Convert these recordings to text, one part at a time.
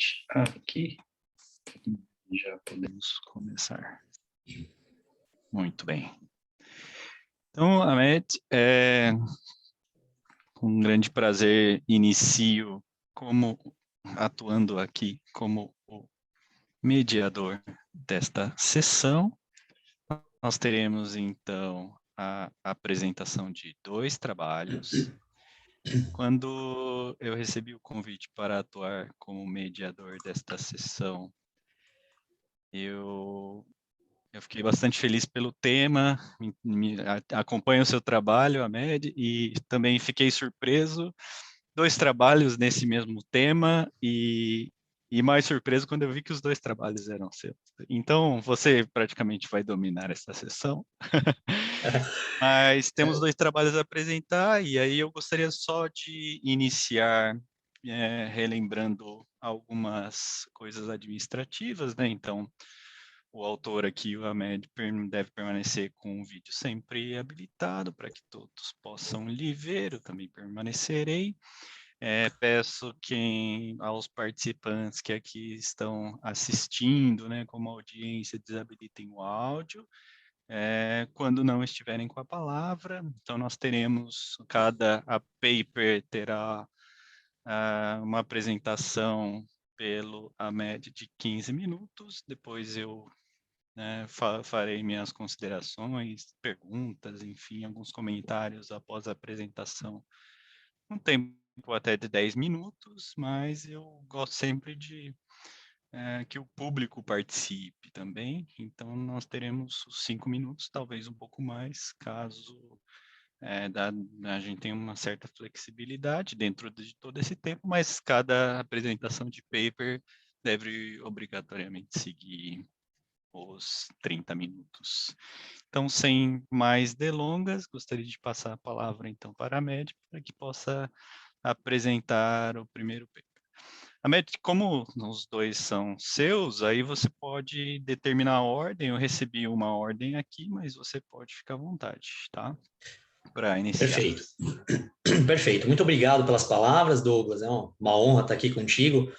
start aqui. Já podemos começar. Muito bem. Então, Ahmed, com um grande prazer, inicio atuando aqui como o mediador desta sessão. Nós teremos, então, a apresentação de 2 trabalhos. Quando eu recebi o convite para atuar como mediador desta sessão, eu fiquei bastante feliz pelo tema, acompanho o seu trabalho, Ahmed, e também fiquei surpreso. 2 trabalhos nesse mesmo tema e mais surpreso quando eu vi que os 2 trabalhos eram seus. Então, você praticamente vai dominar essa sessão. Mas temos 2 trabalhos a apresentar e aí eu gostaria só de iniciar relembrando algumas coisas administrativas, né? Então, o autor aqui, o Ahmed, deve permanecer com o vídeo sempre habilitado para que todos possam lhe ver, eu também permanecerei. Peço aos participantes que aqui estão assistindo, né, como audiência, desabilitem o áudio, quando não estiverem com a palavra. Então, nós teremos, a paper terá uma apresentação pelo Ahmed de 15 minutos, depois eu farei minhas considerações, perguntas, enfim, alguns comentários após a apresentação. Um tempo até de 10 minutos, mas eu gosto sempre de que o público participe também, então nós teremos os 5 minutos, talvez um pouco mais, caso a gente tenha uma certa flexibilidade dentro de todo esse tempo, mas cada apresentação de paper deve obrigatoriamente seguir os 30 minutos. Então, sem mais delongas, gostaria de passar a palavra, então, para a Med, para que possa apresentar o primeiro paper. Ahmed, como os 2 são seus, aí você pode determinar a ordem. Eu recebi uma ordem aqui, mas você pode ficar à vontade, tá? Para iniciar. Perfeito. Perfeito. Muito obrigado pelas palavras, Douglas. É uma honra estar aqui contigo.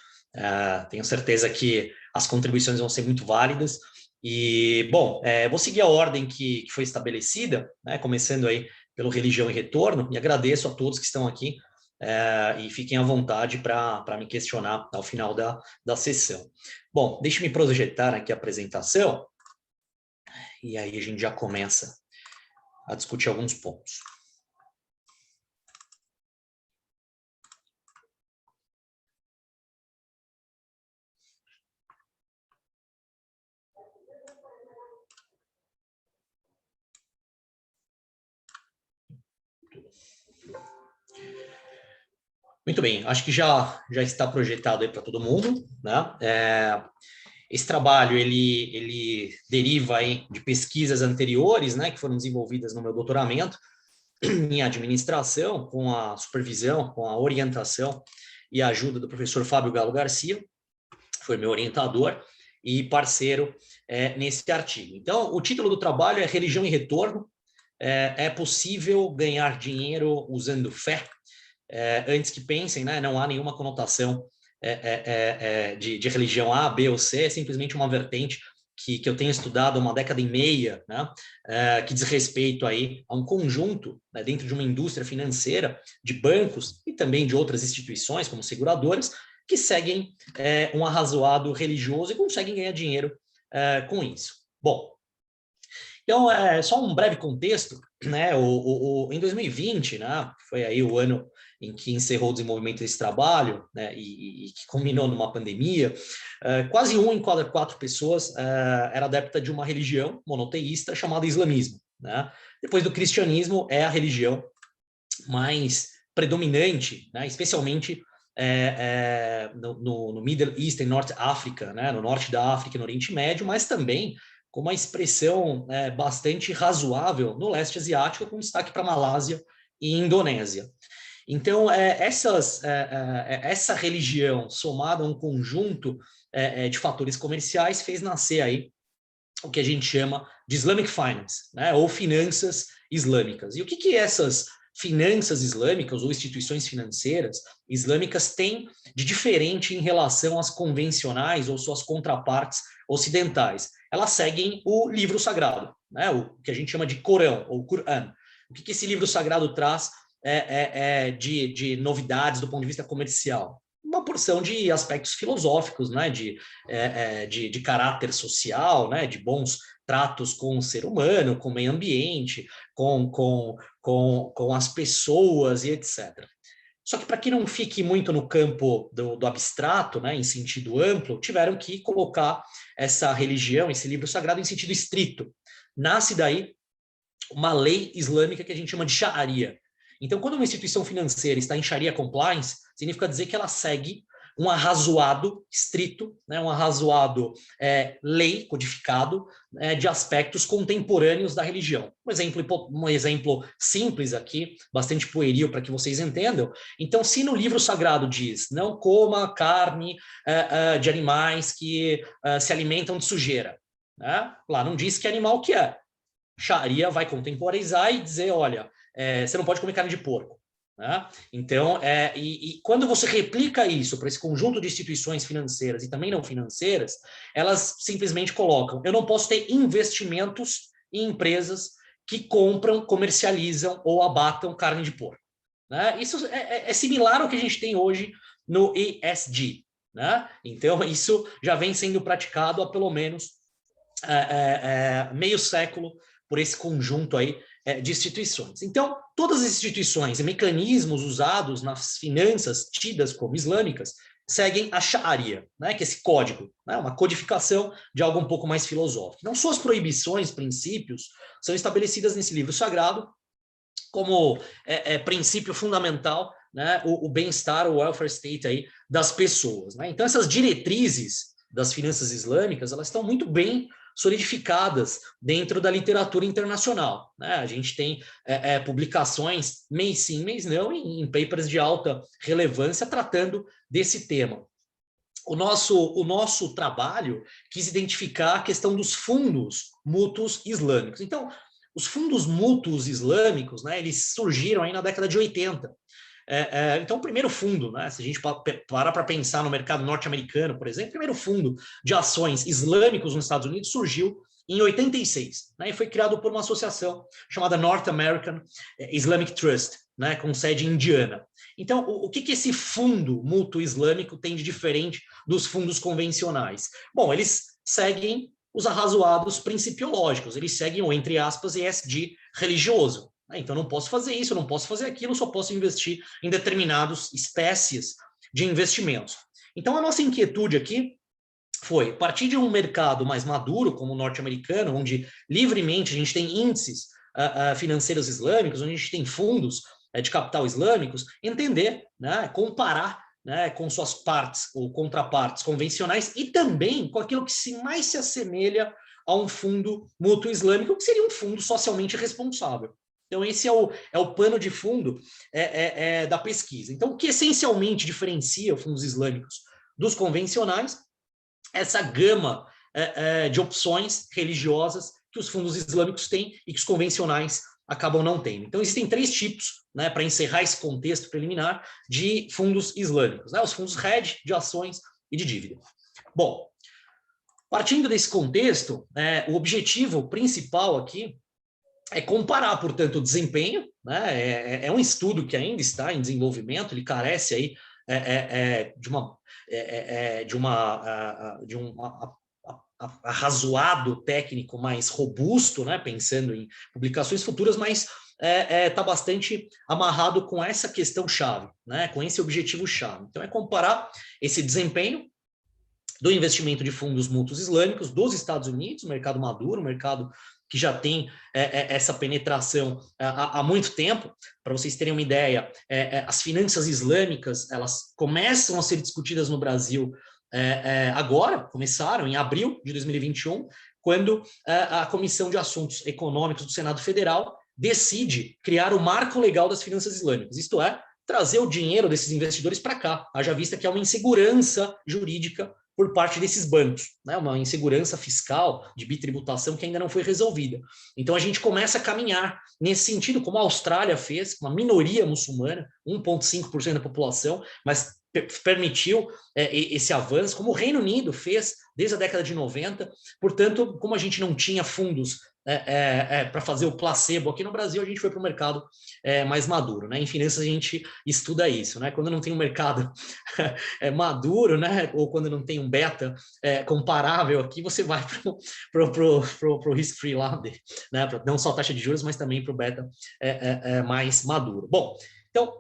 Tenho certeza que as contribuições vão ser muito válidas. E, bom, vou seguir a ordem que foi estabelecida, né, começando aí pelo Religião e Retorno, e agradeço a todos que estão aqui e fiquem à vontade para me questionar ao final da sessão. Bom, deixe-me projetar aqui a apresentação, e aí a gente já começa a discutir alguns pontos. Muito bem, acho que já está projetado aí para todo mundo, né? Esse trabalho, ele deriva aí de pesquisas anteriores, né, que foram desenvolvidas no meu doutoramento em administração, com a supervisão, com a orientação e a ajuda do professor Fábio Galo Garcia, foi meu orientador e parceiro nesse artigo. Então, o título do trabalho é Religião e Retorno. É possível ganhar dinheiro usando fé? Antes que pensem, né, não há nenhuma conotação de religião A, B ou C, é simplesmente uma vertente que eu tenho estudado há uma década e meia, né, que diz respeito aí a um conjunto, né, dentro de uma indústria financeira, de bancos e também de outras instituições, como seguradoras, que seguem um arrazoado religioso e conseguem ganhar dinheiro com isso. Bom, então, só um breve contexto, né? Em 2020, né, foi aí o ano em que encerrou o desenvolvimento desse trabalho, né, e que culminou numa pandemia, quase 1 em cada 4 pessoas era adepta de uma religião monoteísta chamada islamismo, né? Depois do cristianismo, é a religião mais predominante, né, especialmente no Middle East e North África, né, no norte da África e no Oriente Médio, mas também com uma expressão bastante razoável no leste asiático, com destaque para Malásia e Indonésia. Então, essa religião, somada a um conjunto de fatores comerciais, fez nascer aí o que a gente chama de Islamic Finance, né, ou finanças islâmicas. E o que essas finanças islâmicas ou instituições financeiras islâmicas têm de diferente em relação às convencionais ou suas contrapartes ocidentais? Elas seguem o livro sagrado, né? O que a gente chama de Corão ou Quran. O que esse livro sagrado traz de novidades do ponto de vista comercial? Uma porção de aspectos filosóficos, né? de caráter social, né? De bons tratos com o ser humano, com o meio ambiente, com as pessoas e etc. Só que para que não fique muito no campo do abstrato, né, em sentido amplo, tiveram que colocar essa religião, esse livro sagrado, em sentido estrito. Nasce daí uma lei islâmica que a gente chama de Sharia. Então, quando uma instituição financeira está em Sharia compliance, significa dizer que ela segue um arrazoado estrito, né, um arrazoado lei codificado de aspectos contemporâneos da religião. Um exemplo simples aqui, bastante pueril para que vocês entendam. Então, se no livro sagrado diz não coma carne de animais que se alimentam de sujeira, né? Lá não diz que animal que é. Sharia vai contemporaneizar e dizer, olha, você não pode comer carne de porco. Né? Então, quando você replica isso para esse conjunto de instituições financeiras e também não financeiras, elas simplesmente colocam, eu não posso ter investimentos em empresas que compram, comercializam ou abatam carne de porco. Né? Isso é similar ao que a gente tem hoje no ESG. Né? Então, isso já vem sendo praticado há pelo menos meio século por esse conjunto aí de instituições. Então, todas as instituições e mecanismos usados nas finanças tidas como islâmicas seguem a Sharia, né, que é esse código, né, uma codificação de algo um pouco mais filosófico. Não suas proibições, princípios, são estabelecidas nesse livro sagrado como princípio fundamental, né, o bem-estar, o welfare state aí das pessoas. Né? Então, essas diretrizes das finanças islâmicas, elas estão muito bem solidificadas dentro da literatura internacional. Né? A gente tem publicações, mês sim, mês não, em papers de alta relevância tratando desse tema. O nosso trabalho quis identificar a questão dos fundos mútuos islâmicos. Então, os fundos mútuos islâmicos, né, eles surgiram aí na década de 80. Então, o primeiro fundo, né, se a gente parar para pensar no mercado norte-americano, por exemplo, o primeiro fundo de ações islâmicos nos Estados Unidos surgiu em 86, né, e foi criado por uma associação chamada North American Islamic Trust, né, com sede em Indiana. Então, o que esse fundo mútuo islâmico tem de diferente dos fundos convencionais? Bom, eles seguem os arrazoados principiológicos, eles seguem o, entre aspas, ESG religioso. Então, não posso fazer isso, não posso fazer aquilo, só posso investir em determinadas espécies de investimentos. Então, a nossa inquietude aqui foi, a partir de um mercado mais maduro, como o norte-americano, onde livremente a gente tem índices financeiros islâmicos, onde a gente tem fundos de capital islâmicos, entender, né, comparar, né, com suas partes ou contrapartes convencionais e também com aquilo que mais se assemelha a um fundo mútuo islâmico, que seria um fundo socialmente responsável. Então, esse é o pano de fundo da pesquisa. Então, o que essencialmente diferencia os fundos islâmicos dos convencionais? Essa gama de opções religiosas que os fundos islâmicos têm e que os convencionais acabam não tendo. Então, existem 3 tipos, né, para encerrar esse contexto preliminar, de fundos islâmicos. Né? Os fundos hedge, de ações e de dívida. Bom, partindo desse contexto, o objetivo principal aqui é comparar, portanto, o desempenho, né? É um estudo que ainda está em desenvolvimento, ele carece aí de um arrazoado técnico mais robusto, né? Pensando em publicações futuras, mas está bastante amarrado com essa questão-chave, né? Com esse objetivo-chave. Então, é comparar esse desempenho do investimento de fundos mútuos islâmicos dos Estados Unidos, mercado maduro, mercado que já tem essa penetração há muito tempo. Para vocês terem uma ideia, as finanças islâmicas, elas começam a ser discutidas no Brasil agora, começaram em abril de 2021, quando a Comissão de Assuntos Econômicos do Senado Federal decide criar o marco legal das finanças islâmicas, isto é, trazer o dinheiro desses investidores para cá, haja vista que há uma insegurança jurídica por parte desses bancos, né? Uma insegurança fiscal de bitributação que ainda não foi resolvida. Então a gente começa a caminhar nesse sentido, como a Austrália fez, uma minoria muçulmana, 1,5% da população, mas permitiu esse avanço, como o Reino Unido fez desde a década de 90. Portanto, como a gente não tinha fundos para fazer o placebo aqui no Brasil, a gente foi para o mercado mais maduro, né? Em finanças a gente estuda isso, né? Quando não tem um mercado maduro, né? Ou quando não tem um beta comparável aqui, você vai para o risk-free lá, né? Não só a taxa de juros, mas também para o beta mais maduro. Bom, então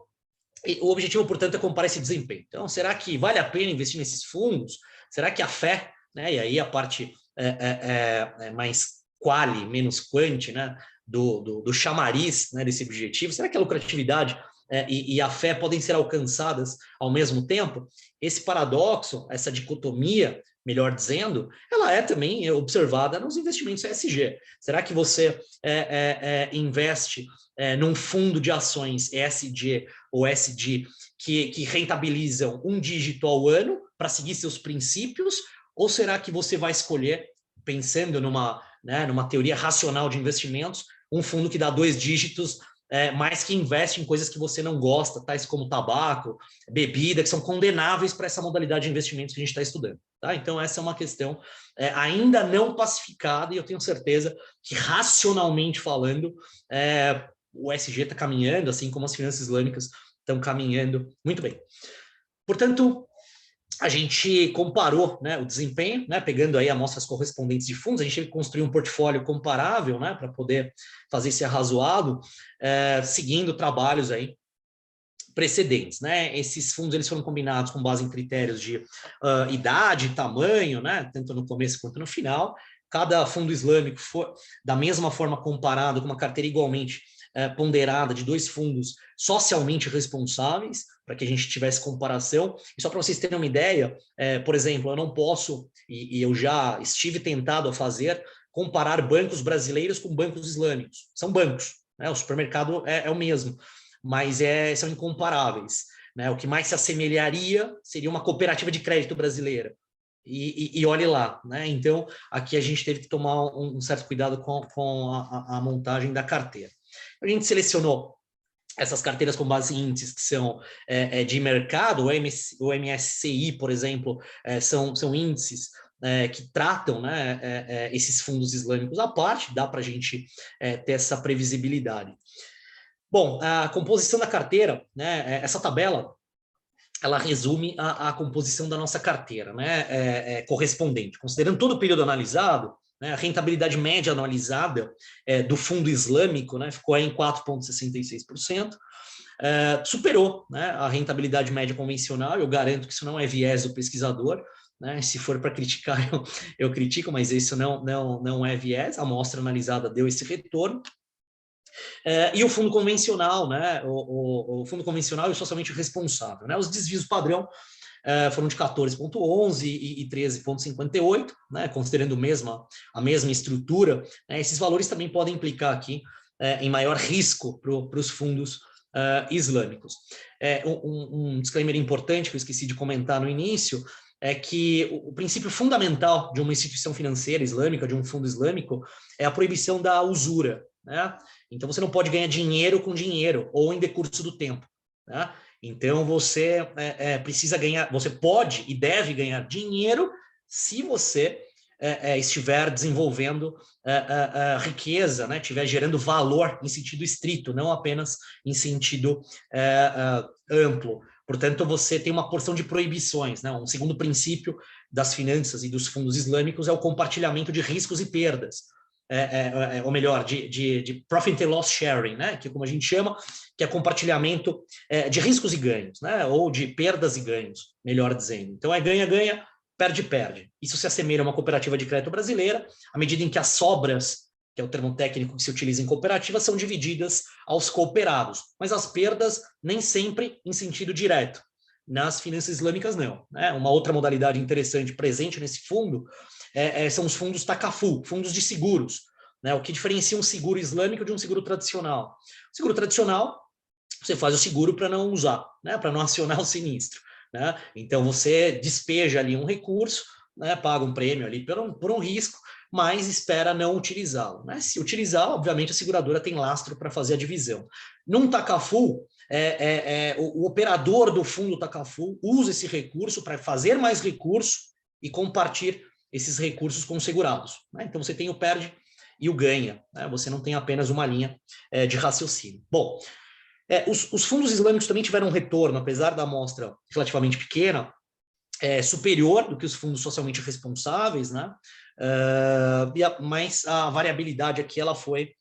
o objetivo, portanto, é comparar esse desempenho. Então, será que vale a pena investir nesses fundos? Será que a fé, né? E aí a parte mais quali, menos quanti, né? Do chamariz, né? Desse objetivo, será que a lucratividade e a fé podem ser alcançadas ao mesmo tempo? Esse paradoxo, essa dicotomia, melhor dizendo, ela é também observada nos investimentos ESG. Será que você investe num fundo de ações ESG ou SD que rentabilizam um dígito ao ano para seguir seus princípios? Ou será que você vai escolher, pensando numa teoria racional de investimentos, um fundo que dá 2 dígitos, mas que investe em coisas que você não gosta, tais como tabaco, bebida, que são condenáveis para essa modalidade de investimentos que a gente está estudando. Tá? Então, essa é uma questão ainda não pacificada, e eu tenho certeza que, racionalmente falando, o ESG está caminhando, assim como as finanças islâmicas estão caminhando muito bem. Portanto, a gente comparou, né, o desempenho, né, pegando aí amostras correspondentes de fundos, a gente construiu um portfólio comparável, né, para poder fazer esse arrazoado, seguindo trabalhos aí precedentes, né? Esses fundos eles foram combinados com base em critérios de idade, tamanho, né, tanto no começo quanto no final. Cada fundo islâmico foi da mesma forma comparado com uma carteira igualmente ponderada de 2 fundos socialmente responsáveis, para que a gente tivesse comparação. E só para vocês terem uma ideia, por exemplo, eu não posso, e eu já estive tentado a fazer, comparar bancos brasileiros com bancos islâmicos. São bancos, né? O supermercado é o mesmo, mas são incomparáveis. Né? O que mais se assemelharia seria uma cooperativa de crédito brasileira. E olhe lá, né? Então, aqui a gente teve que tomar um certo cuidado com a montagem da carteira. A gente selecionou essas carteiras com base em índices que são de mercado, o MSCI, por exemplo, são índices que tratam, né, esses fundos islâmicos à parte, dá para a gente ter essa previsibilidade. Bom, a composição da carteira, né, essa tabela, ela resume a composição da nossa carteira, né, correspondente. Considerando todo o período analisado, né, a rentabilidade média anualizada do fundo islâmico, né, ficou em 4,66%, superou, né, a rentabilidade média convencional. Eu garanto que isso não é viés do pesquisador, né, se for para criticar, eu critico, mas isso não é viés. A amostra analisada deu esse retorno. E o fundo convencional, né, o fundo convencional e o socialmente responsável, né, os desvios padrão foram de 14,11 e 13,58, né, considerando a mesma estrutura. Né, esses valores também podem implicar aqui em maior risco para os fundos islâmicos. Um disclaimer importante que eu esqueci de comentar no início é que o princípio fundamental de uma instituição financeira islâmica, de um fundo islâmico, é a proibição da usura. Né? Então, você não pode ganhar dinheiro com dinheiro ou em decurso do tempo. Né? Então, você precisa ganhar, você pode e deve ganhar dinheiro se você estiver desenvolvendo riqueza, né? Estiver gerando valor em sentido estrito, não apenas em sentido amplo. Portanto, você tem uma porção de proibições. Né? Um segundo princípio das finanças e dos fundos islâmicos é o compartilhamento de riscos e perdas. Ou melhor, de profit and loss sharing, né? Que é como a gente chama, que é compartilhamento de riscos e ganhos, né? Ou de perdas e ganhos, melhor dizendo. Então, ganha-ganha, perde-perde. Isso se assemelha a uma cooperativa de crédito brasileira, à medida em que as sobras, que é o termo técnico que se utiliza em cooperativa, são divididas aos cooperados. Mas as perdas nem sempre em sentido direto. Nas finanças islâmicas, não. Né? Uma outra modalidade interessante presente nesse fundo são os fundos Takaful, fundos de seguros. Né? O que diferencia um seguro islâmico de um seguro tradicional? O seguro tradicional, você faz o seguro para não usar, né? Para não acionar o sinistro. né? Então, você despeja ali um recurso, né, paga um prêmio ali por um risco, mas espera não utilizá-lo, né? Se utilizar, obviamente, a seguradora tem lastro para fazer a divisão. Num TACAFU, o operador do fundo TACAFU usa esse recurso para fazer mais recurso e compartilhar esses recursos com os segurados, né? Então, você tem o perde e o ganha, né? Você não tem apenas uma linha de raciocínio. Bom, os fundos islâmicos também tiveram um retorno, apesar da amostra relativamente pequena, superior do que os fundos socialmente responsáveis, né? Mas a variabilidade aqui ela foi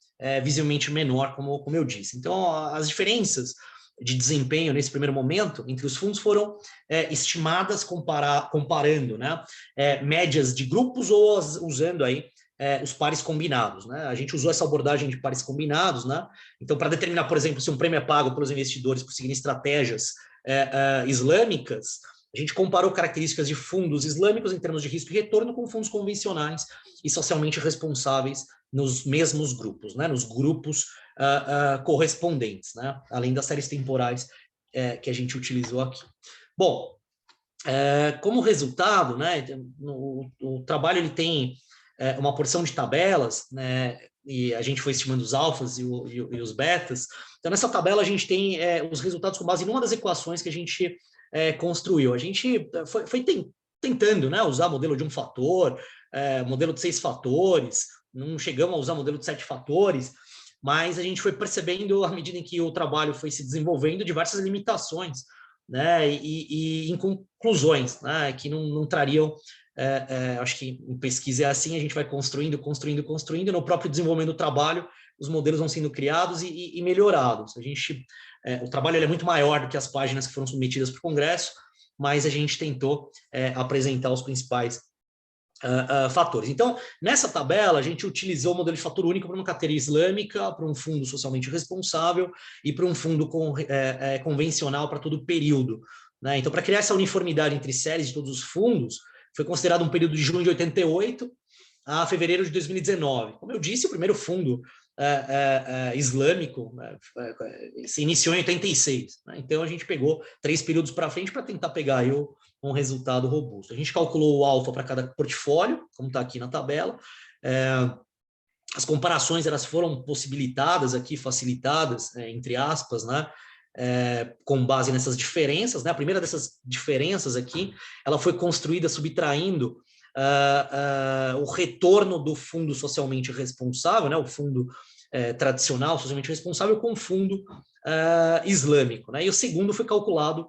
visivelmente menor, como eu disse. Então, as diferenças de desempenho nesse primeiro momento entre os fundos foram estimadas comparando, né, médias de grupos ou usando aí os pares combinados, né? A gente usou essa abordagem de pares combinados, né? Então, para determinar, por exemplo, se um prêmio é pago pelos investidores por seguir estratégias islâmicas, a gente comparou características de fundos islâmicos em termos de risco e retorno com fundos convencionais e socialmente responsáveis nos mesmos grupos, né? Nos grupos correspondentes, né? Além das séries temporais que a gente utilizou aqui. Bom, como resultado, né? O trabalho ele tem uma porção de tabelas, né? E a gente foi estimando os alfas e os betas. Então, nessa tabela, a gente tem os resultados com base em uma das equações que a gente construiu. A gente foi tentando, né, usar modelo de um fator, modelo de 6 fatores, não chegamos a usar modelo de 7 fatores, mas a gente foi percebendo, à medida em que o trabalho foi se desenvolvendo, diversas limitações, né, e conclusões, né, que não trariam. Acho que em pesquisa é assim, a gente vai construindo, no próprio desenvolvimento do trabalho, os modelos vão sendo criados e melhorados. O trabalho é muito maior do que as páginas que foram submetidas para o Congresso, mas a gente tentou apresentar os principais fatores. Então, nessa tabela, a gente utilizou o modelo de fator único para uma carteira islâmica, para um fundo socialmente responsável e para um fundo convencional para todo o período, né? Então, para criar essa uniformidade entre séries de todos os fundos, foi considerado um período de junho de 88 a fevereiro de 2019. Como eu disse, o primeiro fundo islâmico se iniciou em 86. Né? Então, a gente pegou 3 períodos para frente para tentar pegar aí um resultado robusto. A gente calculou o alfa para cada portfólio, como está aqui na tabela. As comparações elas foram possibilitadas aqui, facilitadas, entre aspas, né? Com base nessas diferenças, né? A primeira dessas diferenças aqui, ela foi construída subtraindo o retorno do fundo socialmente responsável, né? O fundo tradicional, socialmente responsável, com o fundo islâmico, né? E o segundo foi calculado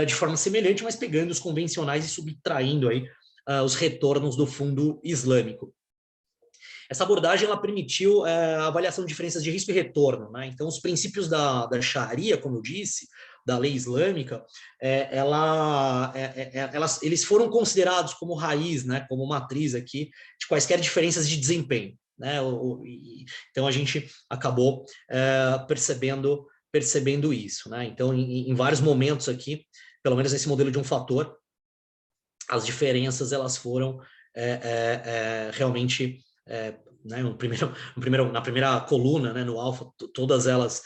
de forma semelhante, mas pegando os convencionais e subtraindo aí os retornos do fundo islâmico. Essa abordagem ela permitiu a avaliação de diferenças de risco e retorno, né? Então, os princípios da Sharia, como eu disse, da lei islâmica, eles foram considerados como raiz, né? Como matriz aqui de quaisquer diferenças de desempenho, né? Então, a gente acabou percebendo isso, né? Então, em vários momentos aqui, pelo menos nesse modelo de um fator, as diferenças elas foram realmente né, na primeira coluna, né, no alfa, todas elas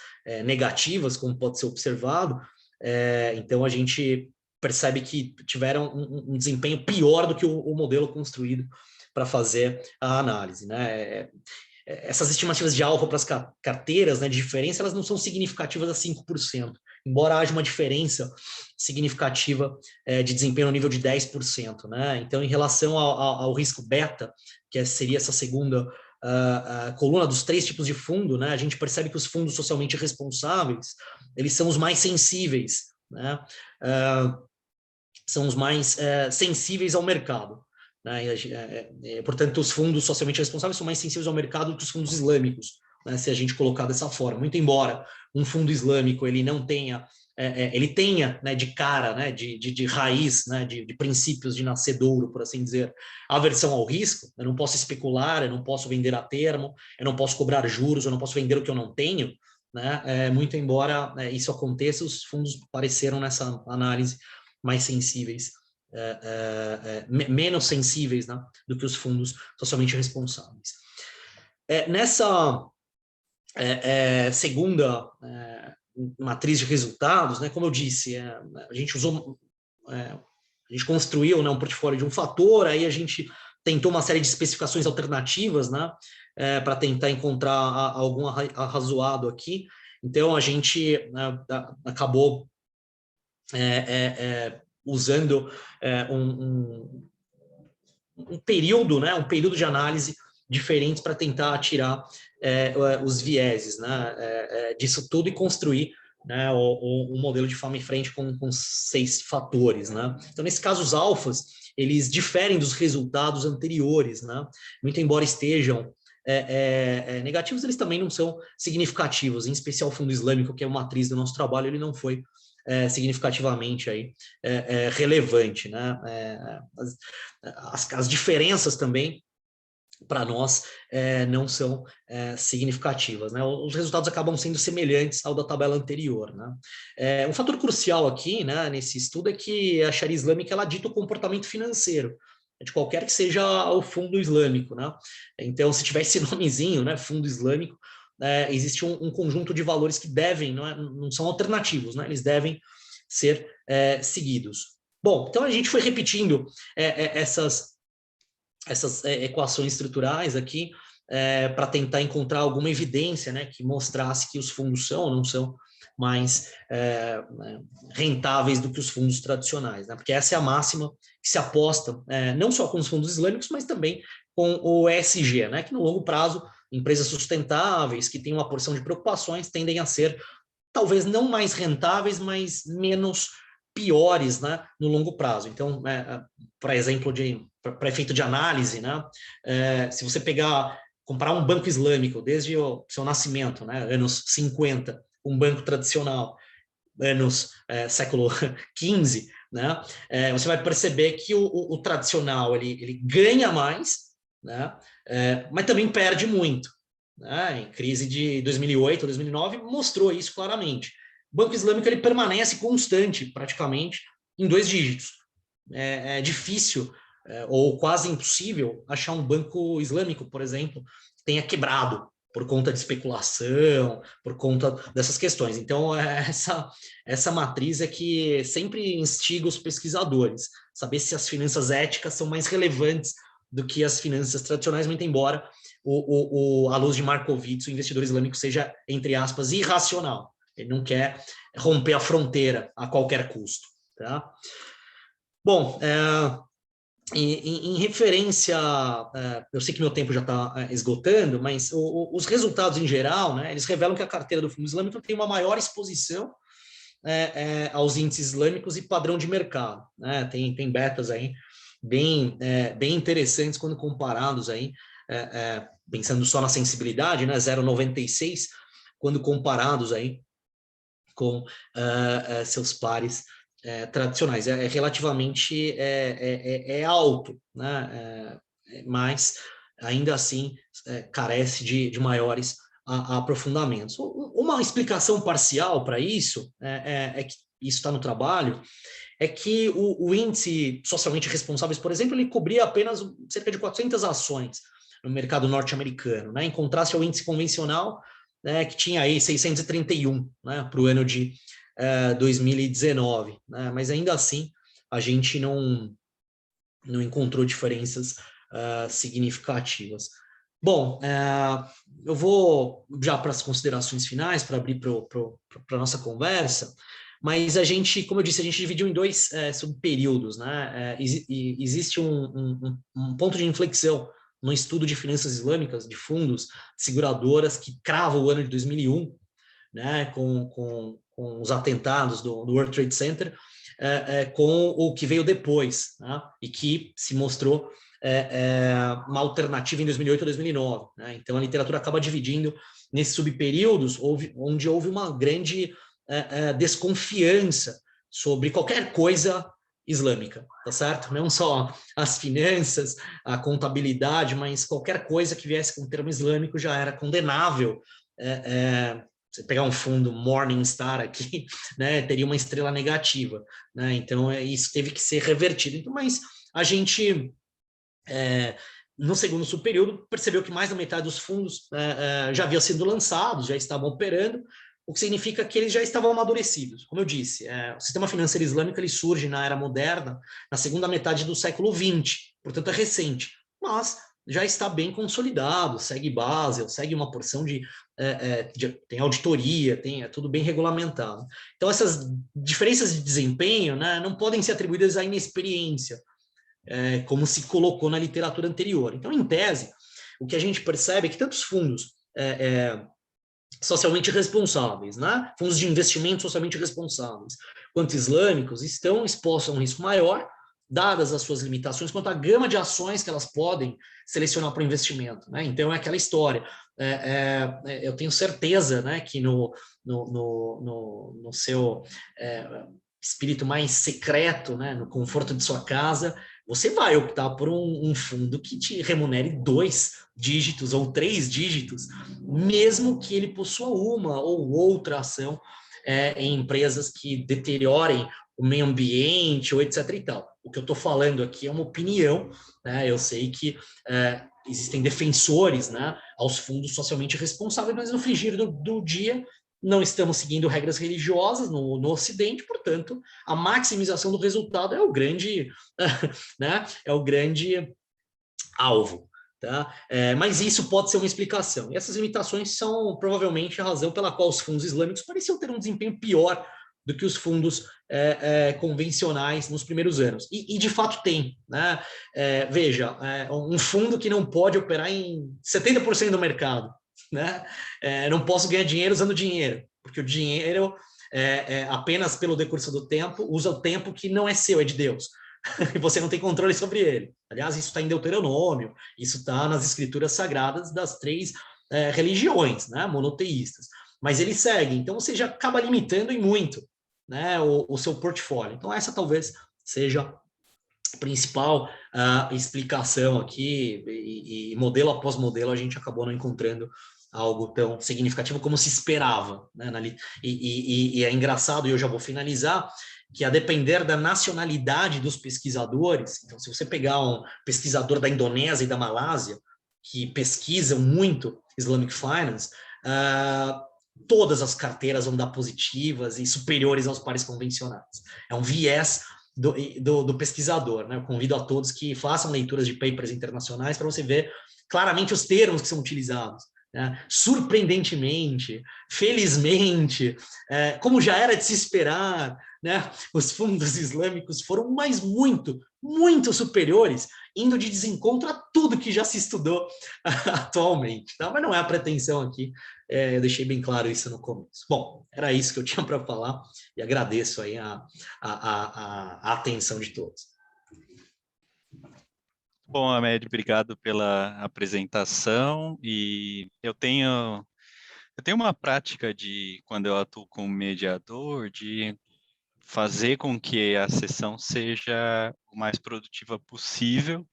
negativas, como pode ser observado. Então a gente percebe que tiveram um desempenho pior do que o modelo construído para fazer a análise, né? Essas estimativas de alfa para as carteiras, né, de diferença, elas não são significativas a 5%, embora haja uma diferença significativa de desempenho no nível de 10%. Né? Então, em relação ao risco beta, que seria essa segunda coluna dos 3 tipos de fundo, né, a gente percebe que os fundos socialmente responsáveis, eles são os mais sensíveis, né? São os mais sensíveis ao mercado. Né? Portanto, os fundos socialmente responsáveis são mais sensíveis ao mercado do que os fundos islâmicos, né? Se a gente colocar dessa forma. Muito embora um fundo islâmico ele não tenha, ele tenha, né, de cara, né, de raiz, né, de princípios de nascedouro, por assim dizer, aversão ao risco. Eu não posso especular, eu não posso vender a termo, eu não posso cobrar juros, eu não posso vender o que eu não tenho. Né? Muito embora isso aconteça, os fundos pareceram nessa análise mais sensíveis, menos sensíveis, né, do que os fundos socialmente responsáveis. Nessa segunda matriz de resultados, né, como eu disse, a gente usou a gente construiu, né, um portfólio de um fator, aí a gente tentou uma série de especificações alternativas, né, para tentar encontrar algum arrazoado aqui. Então, a gente acabou usando um período, né, um período de análise diferentes para tentar tirar os vieses, né, disso tudo e construir, né, o modelo de forma em frente com 6 fatores, né? Então, nesse caso, os alfas, eles diferem dos resultados anteriores, né? Muito embora estejam negativos, eles também não são significativos, em especial o fundo islâmico, que é uma matriz do nosso trabalho, ele não foi significativamente aí, relevante, né? As diferenças também para nós não são significativas, né? Os resultados acabam sendo semelhantes ao da tabela anterior, né? Um fator crucial aqui, né, nesse estudo é que a Sharia islâmica ela dita o comportamento financeiro de qualquer que seja o fundo islâmico, né? Então, se tiver esse nomezinho, né, fundo islâmico, existe um conjunto de valores que devem, não são alternativos, né? Eles devem ser seguidos. Bom, então a gente foi repetindo essas equações estruturais aqui para tentar encontrar alguma evidência, né, que mostrasse que os fundos são ou não são mais rentáveis do que os fundos tradicionais, né? Porque essa é a máxima que se aposta, não só com os fundos islâmicos, mas também com o ESG, né? Que no longo prazo, empresas sustentáveis, que têm uma porção de preocupações, tendem a ser talvez não mais rentáveis, mas menos piores, né, no longo prazo. Então, para exemplo, para efeito de análise, né, se você comparar um banco islâmico desde o seu nascimento, né, anos 50, um banco tradicional, anos século XV, né, você vai perceber que o tradicional ele ganha mais, né, mas também perde muito. Né, em crise de 2008, 2009, mostrou isso claramente. O Banco Islâmico ele permanece constante, praticamente, em 2 dígitos. É difícil ou quase impossível achar um banco islâmico, por exemplo, que tenha quebrado por conta de especulação, por conta dessas questões. Então, essa matriz é que sempre instiga os pesquisadores, saber se as finanças éticas são mais relevantes do que as finanças tradicionais, muito embora à luz de Markowitz, o investidor islâmico seja, entre aspas, irracional. Ele não quer romper a fronteira a qualquer custo. Tá? Bom, em referência, eu sei que meu tempo já está esgotando, mas os resultados em geral, né, eles revelam que a carteira do fundo islâmico tem uma maior exposição aos índices islâmicos e padrão de mercado. Né? Tem betas aí bem interessantes quando comparados aí, pensando só na sensibilidade, né, 0,96, quando comparados aí com seus pares tradicionais. Relativamente alto, né, mas ainda assim carece de maiores aprofundamentos. Uma explicação parcial para isso é que isso está no trabalho, é que o índice socialmente responsáveis, por exemplo, ele cobria apenas cerca de 400 ações no mercado norte-americano, né, em contraste ao índice convencional, né, que tinha aí 631, né, para o ano de 2019, né, mas ainda assim a gente não encontrou diferenças significativas. Bom, eu vou já para as considerações finais, para abrir para a nossa conversa, mas a gente, como eu disse, a gente dividiu em 2 subperíodos, né? Existe um ponto de inflexão no estudo de finanças islâmicas, de fundos, seguradoras, que crava o ano de 2001, né? Com os atentados do World Trade Center, com o que veio depois, né? E que se mostrou uma alternativa em 2008 a 2009. Né? Então, a literatura acaba dividindo nesses subperíodos, onde houve uma grande desconfiança sobre qualquer coisa islâmica, tá certo? Não só as finanças, a contabilidade, mas qualquer coisa que viesse com o termo islâmico já era condenável. Você pegar um fundo Morningstar aqui, né, teria uma estrela negativa, né? Então isso teve que ser revertido. Mas a gente no segundo subperíodo percebeu que mais da metade dos fundos já havia sido lançados, já estavam operando, o que significa que eles já estavam amadurecidos. Como eu disse, o sistema financeiro islâmico ele surge na era moderna, na segunda metade do século XX, portanto é recente, mas já está bem consolidado, segue Basel, segue uma porção tem auditoria, é tudo bem regulamentado. Então essas diferenças de desempenho, né, não podem ser atribuídas à inexperiência, como se colocou na literatura anterior. Então, em tese, o que a gente percebe é que tantos fundos socialmente responsáveis, né? Fundos de investimento socialmente responsáveis, quanto islâmicos, estão expostos a um risco maior, dadas as suas limitações, quanto à gama de ações que elas podem selecionar para o investimento. Né? Então, é aquela história. Eu tenho certeza, né, que no seu espírito mais secreto, né, no conforto de sua casa, você vai optar por um fundo que te remunere 2 dígitos ou 3 dígitos, mesmo que ele possua uma ou outra ação em empresas que deteriorem o meio ambiente ou etc. e tal. O que eu estou falando aqui é uma opinião, né? Eu sei que existem defensores, né, aos fundos socialmente responsáveis, mas no frigir do dia não estamos seguindo regras religiosas no Ocidente, portanto, a maximização do resultado é o grande, né, é o grande alvo. Tá? Mas isso pode ser uma explicação. E essas limitações são provavelmente a razão pela qual os fundos islâmicos pareciam ter um desempenho pior do que os fundos convencionais nos primeiros anos. E de fato tem. Né? Veja, um fundo que não pode operar em 70% do mercado. Né? Não posso ganhar dinheiro usando dinheiro, porque o dinheiro, apenas pelo decurso do tempo, usa o tempo que não é seu, é de Deus. E você não tem controle sobre ele. Aliás, isso está em Deuteronômio, isso está nas escrituras sagradas das 3 religiões, né, monoteístas. Mas ele segue, então você já acaba limitando em muito, né, o seu portfólio. Então essa talvez seja a principal explicação aqui, e modelo após modelo a gente acabou não encontrando algo tão significativo como se esperava. Né, e é engraçado, e eu já vou finalizar, que a depender da nacionalidade dos pesquisadores, então se você pegar um pesquisador da Indonésia e da Malásia, que pesquisam muito Islamic Finance, todas as carteiras vão dar positivas e superiores aos pares convencionais. É um viés do pesquisador. Né? Eu convido a todos que façam leituras de papers internacionais para você ver claramente os termos que são utilizados. Né? Surpreendentemente, felizmente, como já era de se esperar, né? Os fundos islâmicos foram mais muito superiores, indo de desencontro a tudo que já se estudou atualmente. Tá? Mas não é a pretensão aqui, eu deixei bem claro isso no começo. Bom, era isso que eu tinha para falar e agradeço aí a atenção de todos. Bom, Ahmed, obrigado pela apresentação. E eu tenho uma prática de, quando eu atuo como mediador, de fazer com que a sessão seja o mais produtiva possível,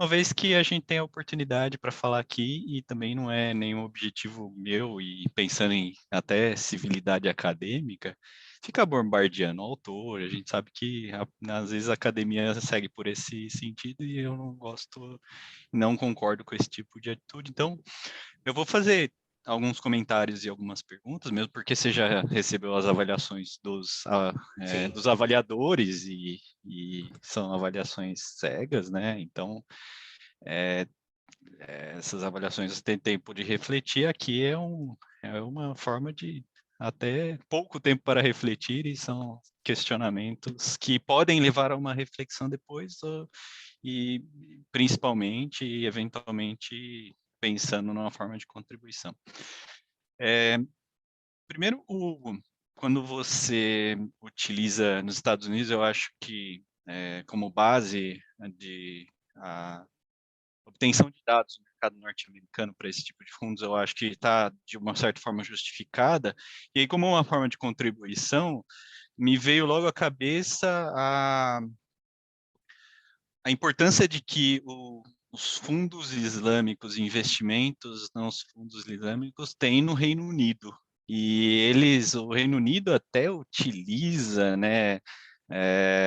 uma vez que a gente tem a oportunidade para falar aqui e também não é nenhum objetivo meu, e pensando em até civilidade acadêmica, ficar bombardeando o autor. A gente sabe que às vezes a academia segue por esse sentido e eu não gosto, não concordo com esse tipo de atitude. Então, eu vou fazer alguns comentários e algumas perguntas, mesmo porque você já recebeu as avaliações dos avaliadores e são avaliações cegas, né? Então, essas avaliações você tem tempo de refletir. Aqui é uma forma de até pouco tempo para refletir, e são questionamentos que podem levar a uma reflexão depois, e principalmente e eventualmente pensando numa forma de contribuição. Primeiro, quando você utiliza nos Estados Unidos, eu acho que como base de obtenção de dados no mercado norte-americano para esse tipo de fundos, eu acho que está, de uma certa forma, justificada. E aí, como uma forma de contribuição, me veio logo à cabeça a importância de que os fundos islâmicos, investimentos nos fundos islâmicos, têm no Reino Unido. E o Reino Unido até utiliza, né,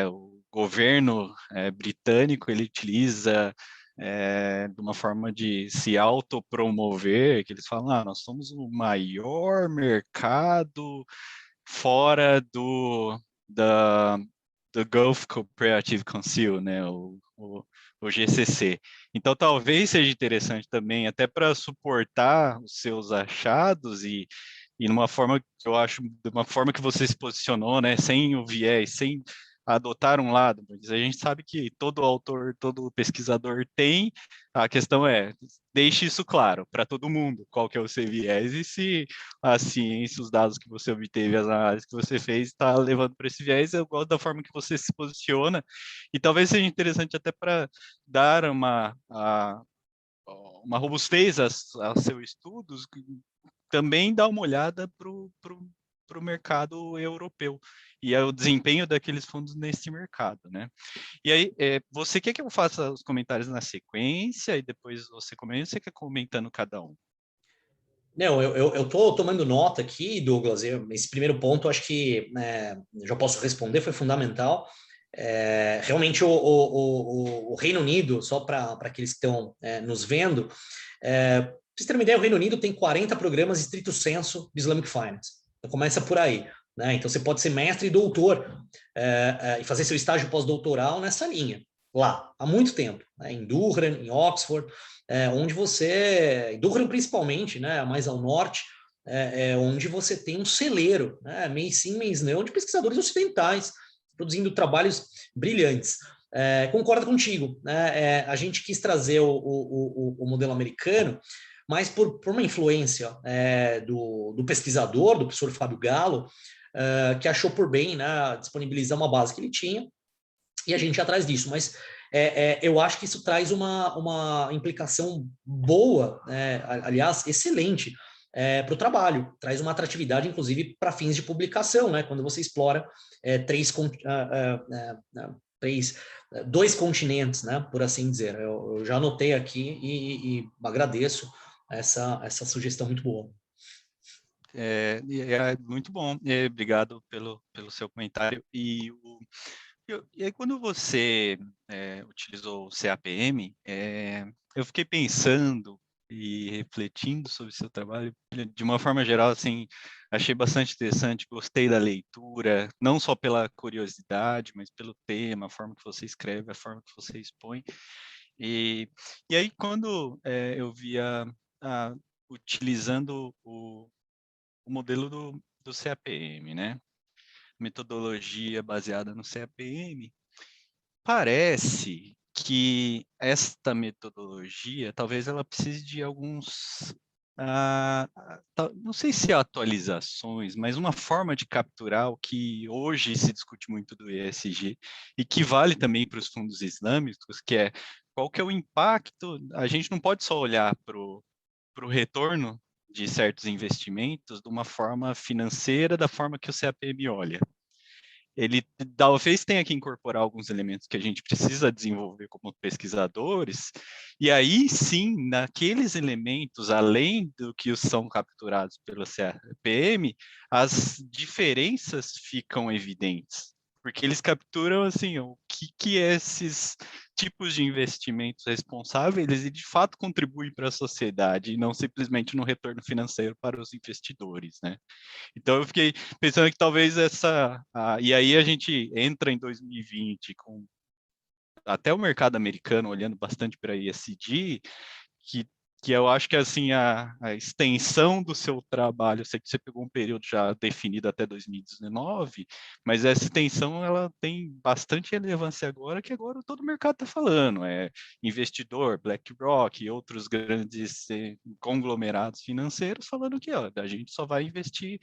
o governo britânico, ele utiliza de uma forma de se autopromover, que eles falam, nós somos o maior mercado fora do Gulf Cooperative Council, né, o GCC. Então, talvez seja interessante também, até para suportar os seus achados e numa forma que eu acho, de uma forma que você se posicionou, né, sem o viés, sem adotar um lado, mas a gente sabe que todo autor, todo pesquisador tem, a questão é, deixe isso claro para todo mundo, qual que é o seu viés, e se a ciência, os dados que você obteve, as análises que você fez, está levando para esse viés, eu gosto da forma que você se posiciona, e talvez seja interessante até para dar uma robustez a seus estudos, também dá uma olhada para o mercado europeu e o desempenho daqueles fundos nesse mercado, né? E aí, você quer que eu faça os comentários na sequência e depois você comenta, ou você quer comentando cada um? Não, eu tô tomando nota aqui, Douglas. Esse primeiro ponto, acho que já posso responder, foi fundamental. Realmente, o Reino Unido, só para aqueles que estão nos vendo, para vocês terem uma ideia, o Reino Unido tem 40 programas estrito sensu de Islamic Finance. Então, começa por aí. Né? Então, você pode ser mestre e doutor e fazer seu estágio pós-doutoral nessa linha, lá, há muito tempo, né? Em Durham, em Oxford, onde você, em Durham principalmente, né, mais ao norte, onde você tem um celeiro, né, mês sim, mês não, de pesquisadores ocidentais, produzindo trabalhos brilhantes. Concordo contigo, né? A gente quis trazer o modelo americano, mas por uma influência do pesquisador, do professor Fábio Gallo, que achou por bem, né, disponibilizar uma base que ele tinha, e a gente ia atrás disso, mas eu acho que isso traz uma implicação boa, aliás, excelente, para o trabalho, traz uma atratividade, inclusive, para fins de publicação, né? Quando você explora dois continentes, né? Por assim dizer. Eu já anotei aqui e agradeço essa sugestão muito boa. É muito bom, obrigado pelo seu comentário. E aí, quando você utilizou o CAPM, eu fiquei pensando e refletindo sobre o seu trabalho, de uma forma geral, assim, achei bastante interessante, gostei da leitura, não só pela curiosidade, mas pelo tema, a forma que você escreve, a forma que você expõe. E aí, quando eu via utilizando o modelo do CAPM, né? Metodologia baseada no CAPM, parece que esta metodologia, talvez ela precise de alguns, não sei se atualizações, mas uma forma de capturar o que hoje se discute muito do ESG e que vale também para os fundos islâmicos, que é qual que é o impacto, a gente não pode só olhar para o retorno de certos investimentos de uma forma financeira, da forma que o CAPM olha. Ele talvez tenha que incorporar alguns elementos que a gente precisa desenvolver como pesquisadores, e aí sim, naqueles elementos, além do que são capturados pelo CAPM, as diferenças ficam evidentes, porque eles capturam assim o que esses tipos de investimentos responsáveis e de fato contribuem para a sociedade e não simplesmente no retorno financeiro para os investidores, né? Então eu fiquei pensando que talvez e aí a gente entra em 2020 com até o mercado americano olhando bastante para ESG, que que eu acho que assim a extensão do seu trabalho, eu sei que você pegou um período já definido até 2019, mas essa extensão ela tem bastante relevância agora, que agora todo o mercado está falando, investidor, BlackRock e outros grandes conglomerados financeiros falando que a gente só vai investir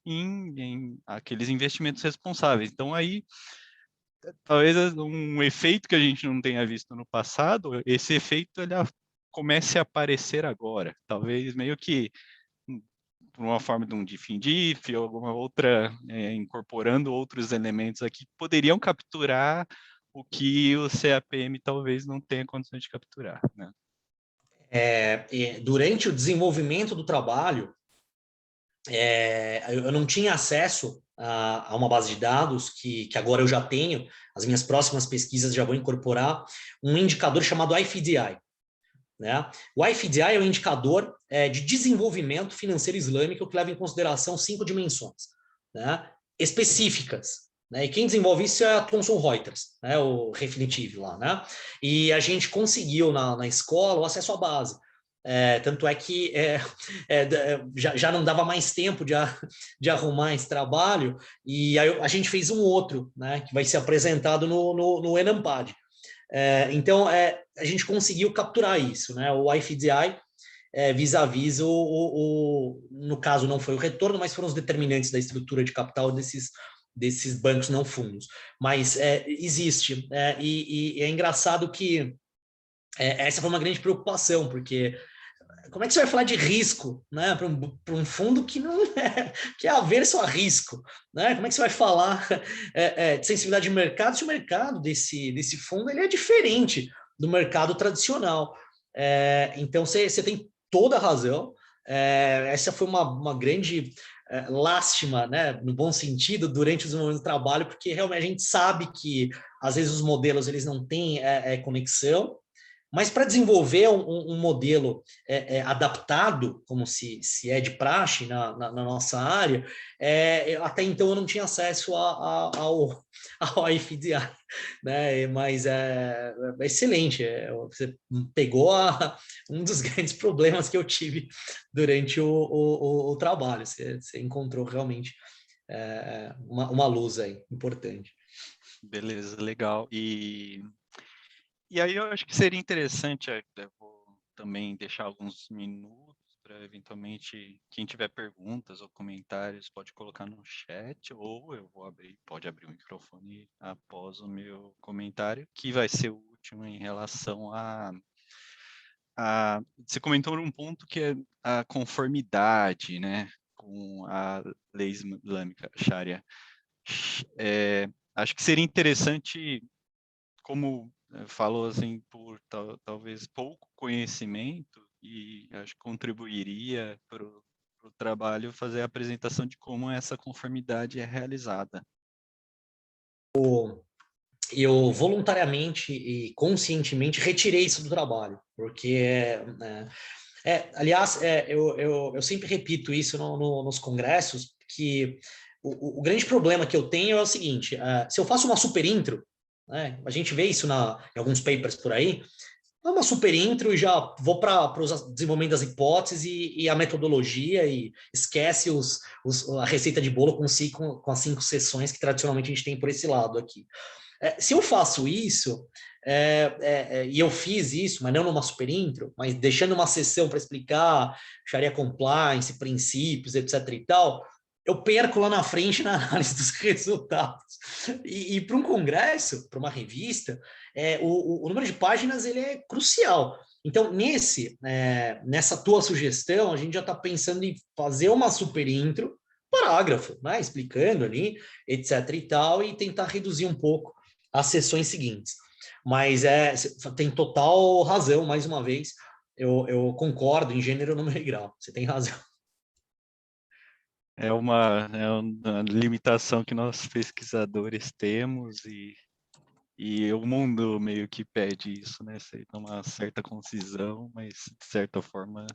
em aqueles investimentos responsáveis. Então aí talvez um efeito que a gente não tenha visto no passado, esse efeito ele comece a aparecer agora. Talvez meio que por uma forma de um diff ou alguma outra, incorporando outros elementos aqui, poderiam capturar o que o CAPM talvez não tenha condições de capturar, né? Durante o desenvolvimento do trabalho, eu não tinha acesso a uma base de dados que agora eu já tenho, as minhas próximas pesquisas já vão incorporar um indicador chamado IFDI. Né? O IFDI é um indicador de desenvolvimento financeiro islâmico que leva em consideração 5 dimensões, né? Específicas. Né? E quem desenvolve isso é a Thomson Reuters, né? O Refinitiv lá. Né? E a gente conseguiu na escola o acesso à base. Tanto é que já não dava mais tempo de arrumar esse trabalho, e aí a gente fez um outro, né, que vai ser apresentado no Enampad. Então, a gente conseguiu capturar isso, né? O IFDI vis-à-vis, no caso, não foi o retorno, mas foram os determinantes da estrutura de capital desses bancos não fundos. Mas existe. E é engraçado que essa foi uma grande preocupação, porque como é que você vai falar de risco, né, para um fundo que não que é averso a risco, né? Como é que você vai falar de sensibilidade de mercado se o mercado desse fundo ele é diferente do mercado tradicional? Então você tem toda a razão. Essa foi uma grande lástima, né, no bom sentido, durante os momentos de trabalho, porque realmente a gente sabe que às vezes os modelos eles não têm conexão. Mas para desenvolver um modelo adaptado, como se é de praxe na nossa área, até então eu não tinha acesso ao IFDI, né? Mas é excelente. Você pegou um dos grandes problemas que eu tive durante o trabalho. Você encontrou realmente uma luz aí importante. Beleza, legal. E aí eu acho que seria interessante, eu vou também deixar alguns minutos para eventualmente quem tiver perguntas ou comentários pode colocar no chat, ou eu vou pode abrir o microfone após o meu comentário, que vai ser o último em relação você comentou um ponto que é a conformidade, né, com a lei islâmica, Sharia. Acho que seria interessante, como falou assim, por talvez pouco conhecimento, e acho que contribuiria para o trabalho fazer a apresentação de como essa conformidade é realizada. Eu voluntariamente e conscientemente retirei isso do trabalho, porque, aliás, eu sempre repito isso nos congressos, que o grande problema que eu tenho é o seguinte: se eu faço uma super intro, né, a gente vê isso em alguns papers por aí, é uma super intro e já vou para o desenvolvimento das hipóteses e a metodologia e esquece a receita de bolo com as 5 sessões que tradicionalmente a gente tem por esse lado aqui. Se eu faço isso, e eu fiz isso, mas não numa super intro, mas deixando uma sessão para explicar Sharia compliance, princípios, etc. e tal, eu perco lá na frente na análise dos resultados. E para um congresso, para uma revista, o número de páginas ele é crucial. Então, nessa tua sugestão, a gente já está pensando em fazer uma super intro, parágrafo, né, explicando ali, etc. e tal, e tentar reduzir um pouco as sessões seguintes. Mas tem total razão, mais uma vez, eu concordo em gênero, número e grau, você tem razão. É uma limitação que nós pesquisadores temos e o mundo meio que pede isso, né? Você tem uma certa concisão, mas de certa forma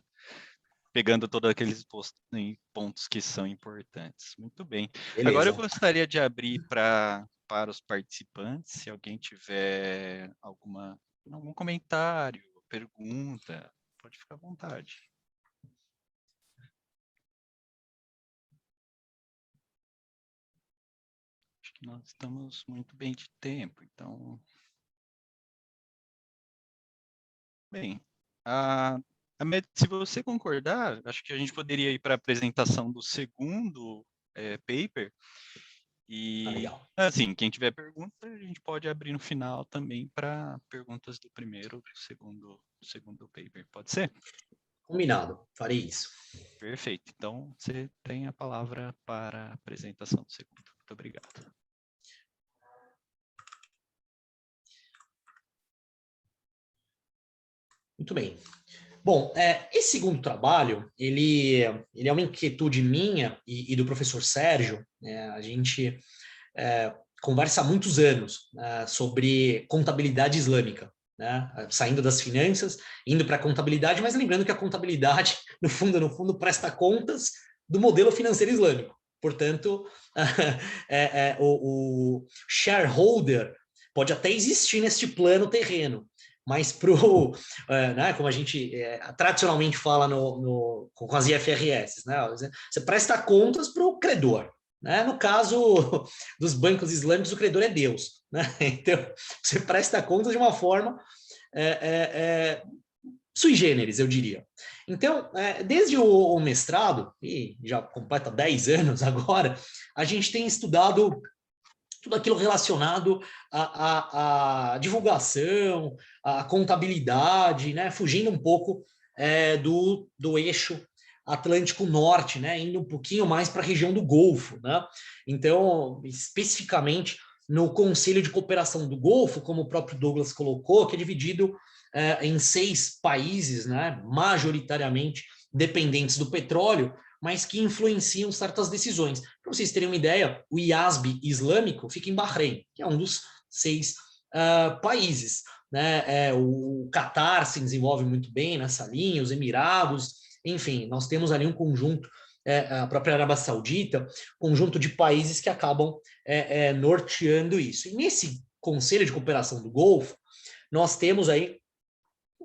pegando todos aqueles pontos que são importantes. Muito bem. Beleza. Agora eu gostaria de abrir para os participantes, se alguém tiver algum comentário, pergunta, pode ficar à vontade. Acho que nós estamos muito bem de tempo, então... Bem, se você concordar, acho que a gente poderia ir para a apresentação do segundo paper. E, legal. assim, quem tiver pergunta, a gente pode abrir no final também para perguntas do primeiro, do segundo paper. Pode ser? Combinado, farei isso. Perfeito. Então, você tem a palavra para a apresentação do segundo. Muito obrigado. Muito bem. Bom, esse segundo trabalho, ele é uma inquietude minha e do professor Sérgio. A gente conversa há muitos anos sobre contabilidade islâmica, né? Saindo das finanças, indo para a contabilidade, mas lembrando que a contabilidade, no fundo, presta contas do modelo financeiro islâmico. Portanto, o shareholder pode até existir neste plano terreno, mas né, como a gente tradicionalmente fala com as IFRS, né, você presta contas para o credor. Né? No caso dos bancos islâmicos, o credor é Deus. Né? Então, você presta contas de uma forma sui generis, eu diria. Então, desde o mestrado, e já completa 10 anos agora, a gente tem estudado tudo aquilo relacionado à divulgação, à contabilidade, né? Fugindo um pouco do eixo Atlântico Norte, né? Indo um pouquinho mais para a região do Golfo. Né? Então, especificamente no Conselho de Cooperação do Golfo, como o próprio Douglas colocou, que é dividido em 6 países, né? Majoritariamente dependentes do petróleo, mas que influenciam certas decisões. Para vocês terem uma ideia, o IASB islâmico fica em Bahrein, que é um dos 6 países. Né? O Catar se desenvolve muito bem nessa linha, os Emirados, enfim, nós temos ali um conjunto, a própria Arábia Saudita, conjunto de países que acabam norteando isso. E nesse Conselho de Cooperação do Golfo, nós temos aí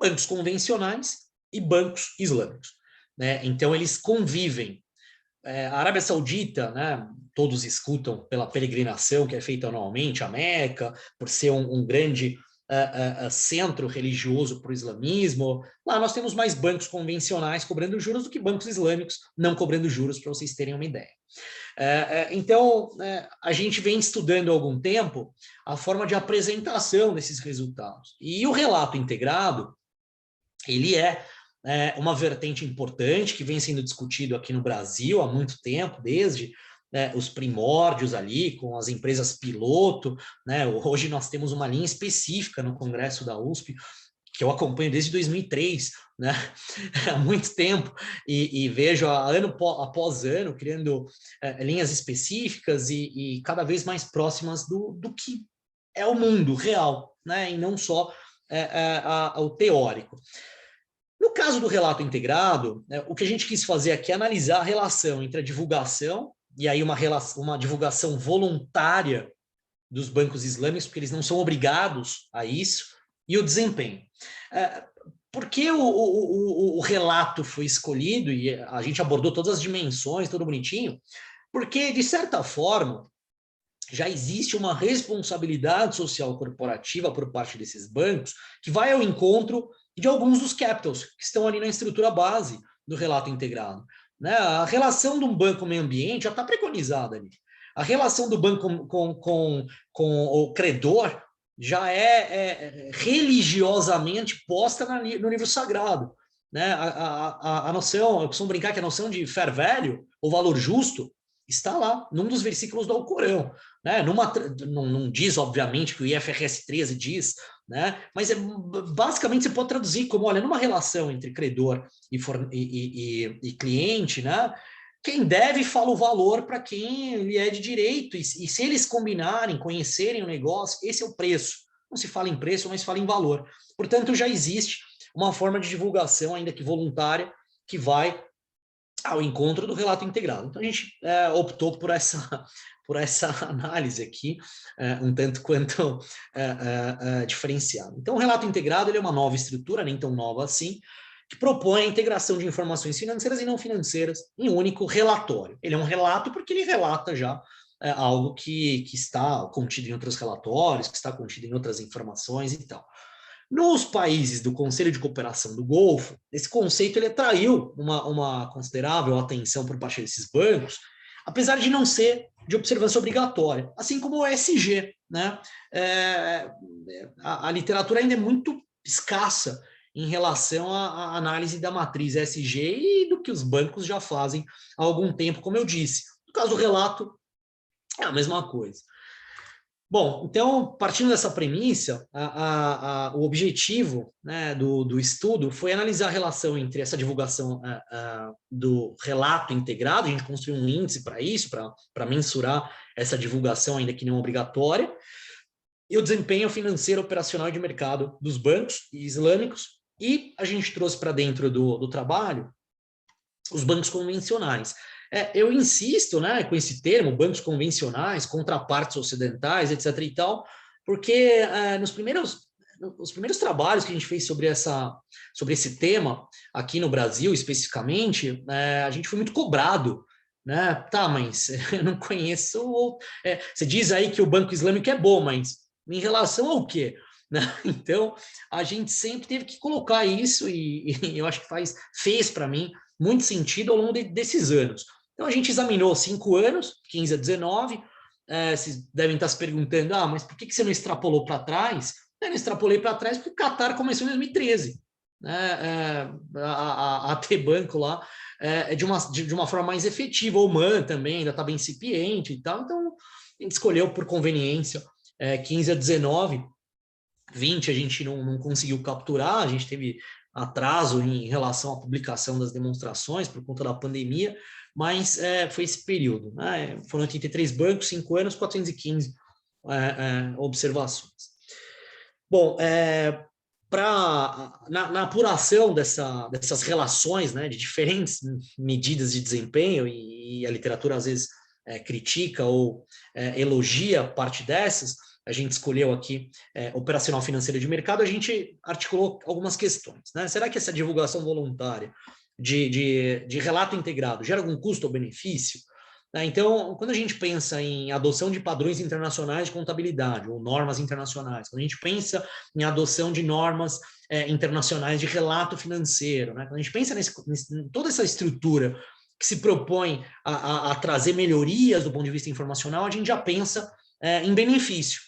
bancos convencionais e bancos islâmicos. Né? Então, eles convivem. A Arábia Saudita, né, todos escutam pela peregrinação que é feita anualmente a Meca, por ser um grande centro religioso para o islamismo. Lá nós temos mais bancos convencionais cobrando juros do que bancos islâmicos não cobrando juros, para vocês terem uma ideia. Então, a gente vem estudando há algum tempo a forma de apresentação desses resultados. E o relato integrado, ele é uma vertente importante que vem sendo discutido aqui no Brasil há muito tempo, desde os primórdios ali, com as empresas piloto. Né? Hoje nós temos uma linha específica no Congresso da USP, que eu acompanho desde 2003, né? Há muito tempo, e vejo ano após ano criando linhas específicas e cada vez mais próximas do que é o mundo real, né? E não só o teórico. No caso do relato integrado, o que a gente quis fazer aqui é analisar a relação entre a divulgação, e aí uma divulgação voluntária dos bancos islâmicos, porque eles não são obrigados a isso, e o desempenho. Por que o relato foi escolhido, e a gente abordou todas as dimensões, tudo bonitinho? Porque, de certa forma, já existe uma responsabilidade social corporativa por parte desses bancos que vai ao encontro de alguns dos capitals que estão ali na estrutura base do relato integrado. Né? A relação de um banco com o meio ambiente já está preconizada ali. A relação do banco com o credor já é religiosamente posta no livro sagrado. Né? A noção, eu costumo brincar que a noção de fair value, ou valor justo, está lá, num dos versículos do Alcorão. Né? Não diz, obviamente, que o IFRS 13 diz, né? Mas basicamente você pode traduzir como, olha, numa relação entre credor e cliente, né? Quem deve fala o valor para quem lhe é de direito, e se eles combinarem, conhecerem o negócio, esse é o preço. Não se fala em preço, mas se fala em valor. Portanto, já existe uma forma de divulgação, ainda que voluntária, que vai ao encontro do relato integrado. Então, a gente optou por essa análise aqui, um tanto quanto diferenciado. Então, o relato integrado ele é uma nova estrutura, nem tão nova assim, que propõe a integração de informações financeiras e não financeiras em um único relatório. Ele é um relato porque ele relata já algo que está contido em outros relatórios, que está contido em outras informações e tal. Nos países do Conselho de Cooperação do Golfo, esse conceito ele atraiu uma considerável atenção por parte desses bancos, apesar de não ser de observância obrigatória, assim como o ESG. Né? A literatura ainda é muito escassa em relação à análise da matriz ESG e do que os bancos já fazem há algum tempo, como eu disse. No caso do relato, é a mesma coisa. Bom, então, partindo dessa premissa, o objetivo, né, do estudo foi analisar a relação entre essa divulgação do relato integrado, a gente construiu um índice para isso, para mensurar essa divulgação, ainda que não obrigatória, e o desempenho financeiro operacional de mercado dos bancos islâmicos, e a gente trouxe para dentro do trabalho os bancos convencionais. Eu insisto, né, com esse termo, bancos convencionais, contrapartes ocidentais, etc. e tal, porque nos primeiros trabalhos que a gente fez sobre esse tema, aqui no Brasil especificamente, a gente foi muito cobrado, né? Tá, mas eu não conheço. Você diz aí que o Banco Islâmico é bom, mas em relação ao quê? Né? Então, a gente sempre teve que colocar isso, e eu acho que fez para mim muito sentido ao longo desses anos. Então, a gente examinou 5 anos, 15 a 19. Vocês devem estar se perguntando, mas por que você não extrapolou para trás? Eu não extrapolei para trás porque o Qatar começou em 2013. Né? A ter banco lá de uma forma mais efetiva. O Oman também ainda está bem incipiente e tal. Então, a gente escolheu por conveniência 15 a 19. 20 a gente não conseguiu capturar, a gente teve atraso em relação à publicação das demonstrações por conta da pandemia, mas foi esse período. Né? Foram 83 bancos, 5 anos, 415 observações. Bom, na apuração dessas relações, né, de diferentes medidas de desempenho, e a literatura às vezes critica ou elogia parte dessas, a gente escolheu aqui operacional financeira de mercado, a gente articulou algumas questões. Né? Será que essa divulgação voluntária de relato integrado gera algum custo ou benefício? Então, quando a gente pensa em adoção de padrões internacionais de contabilidade ou normas internacionais, quando a gente pensa em adoção de normas internacionais de relato financeiro, né? Quando a gente pensa em toda essa estrutura que se propõe a trazer melhorias do ponto de vista informacional, a gente já pensa em benefício.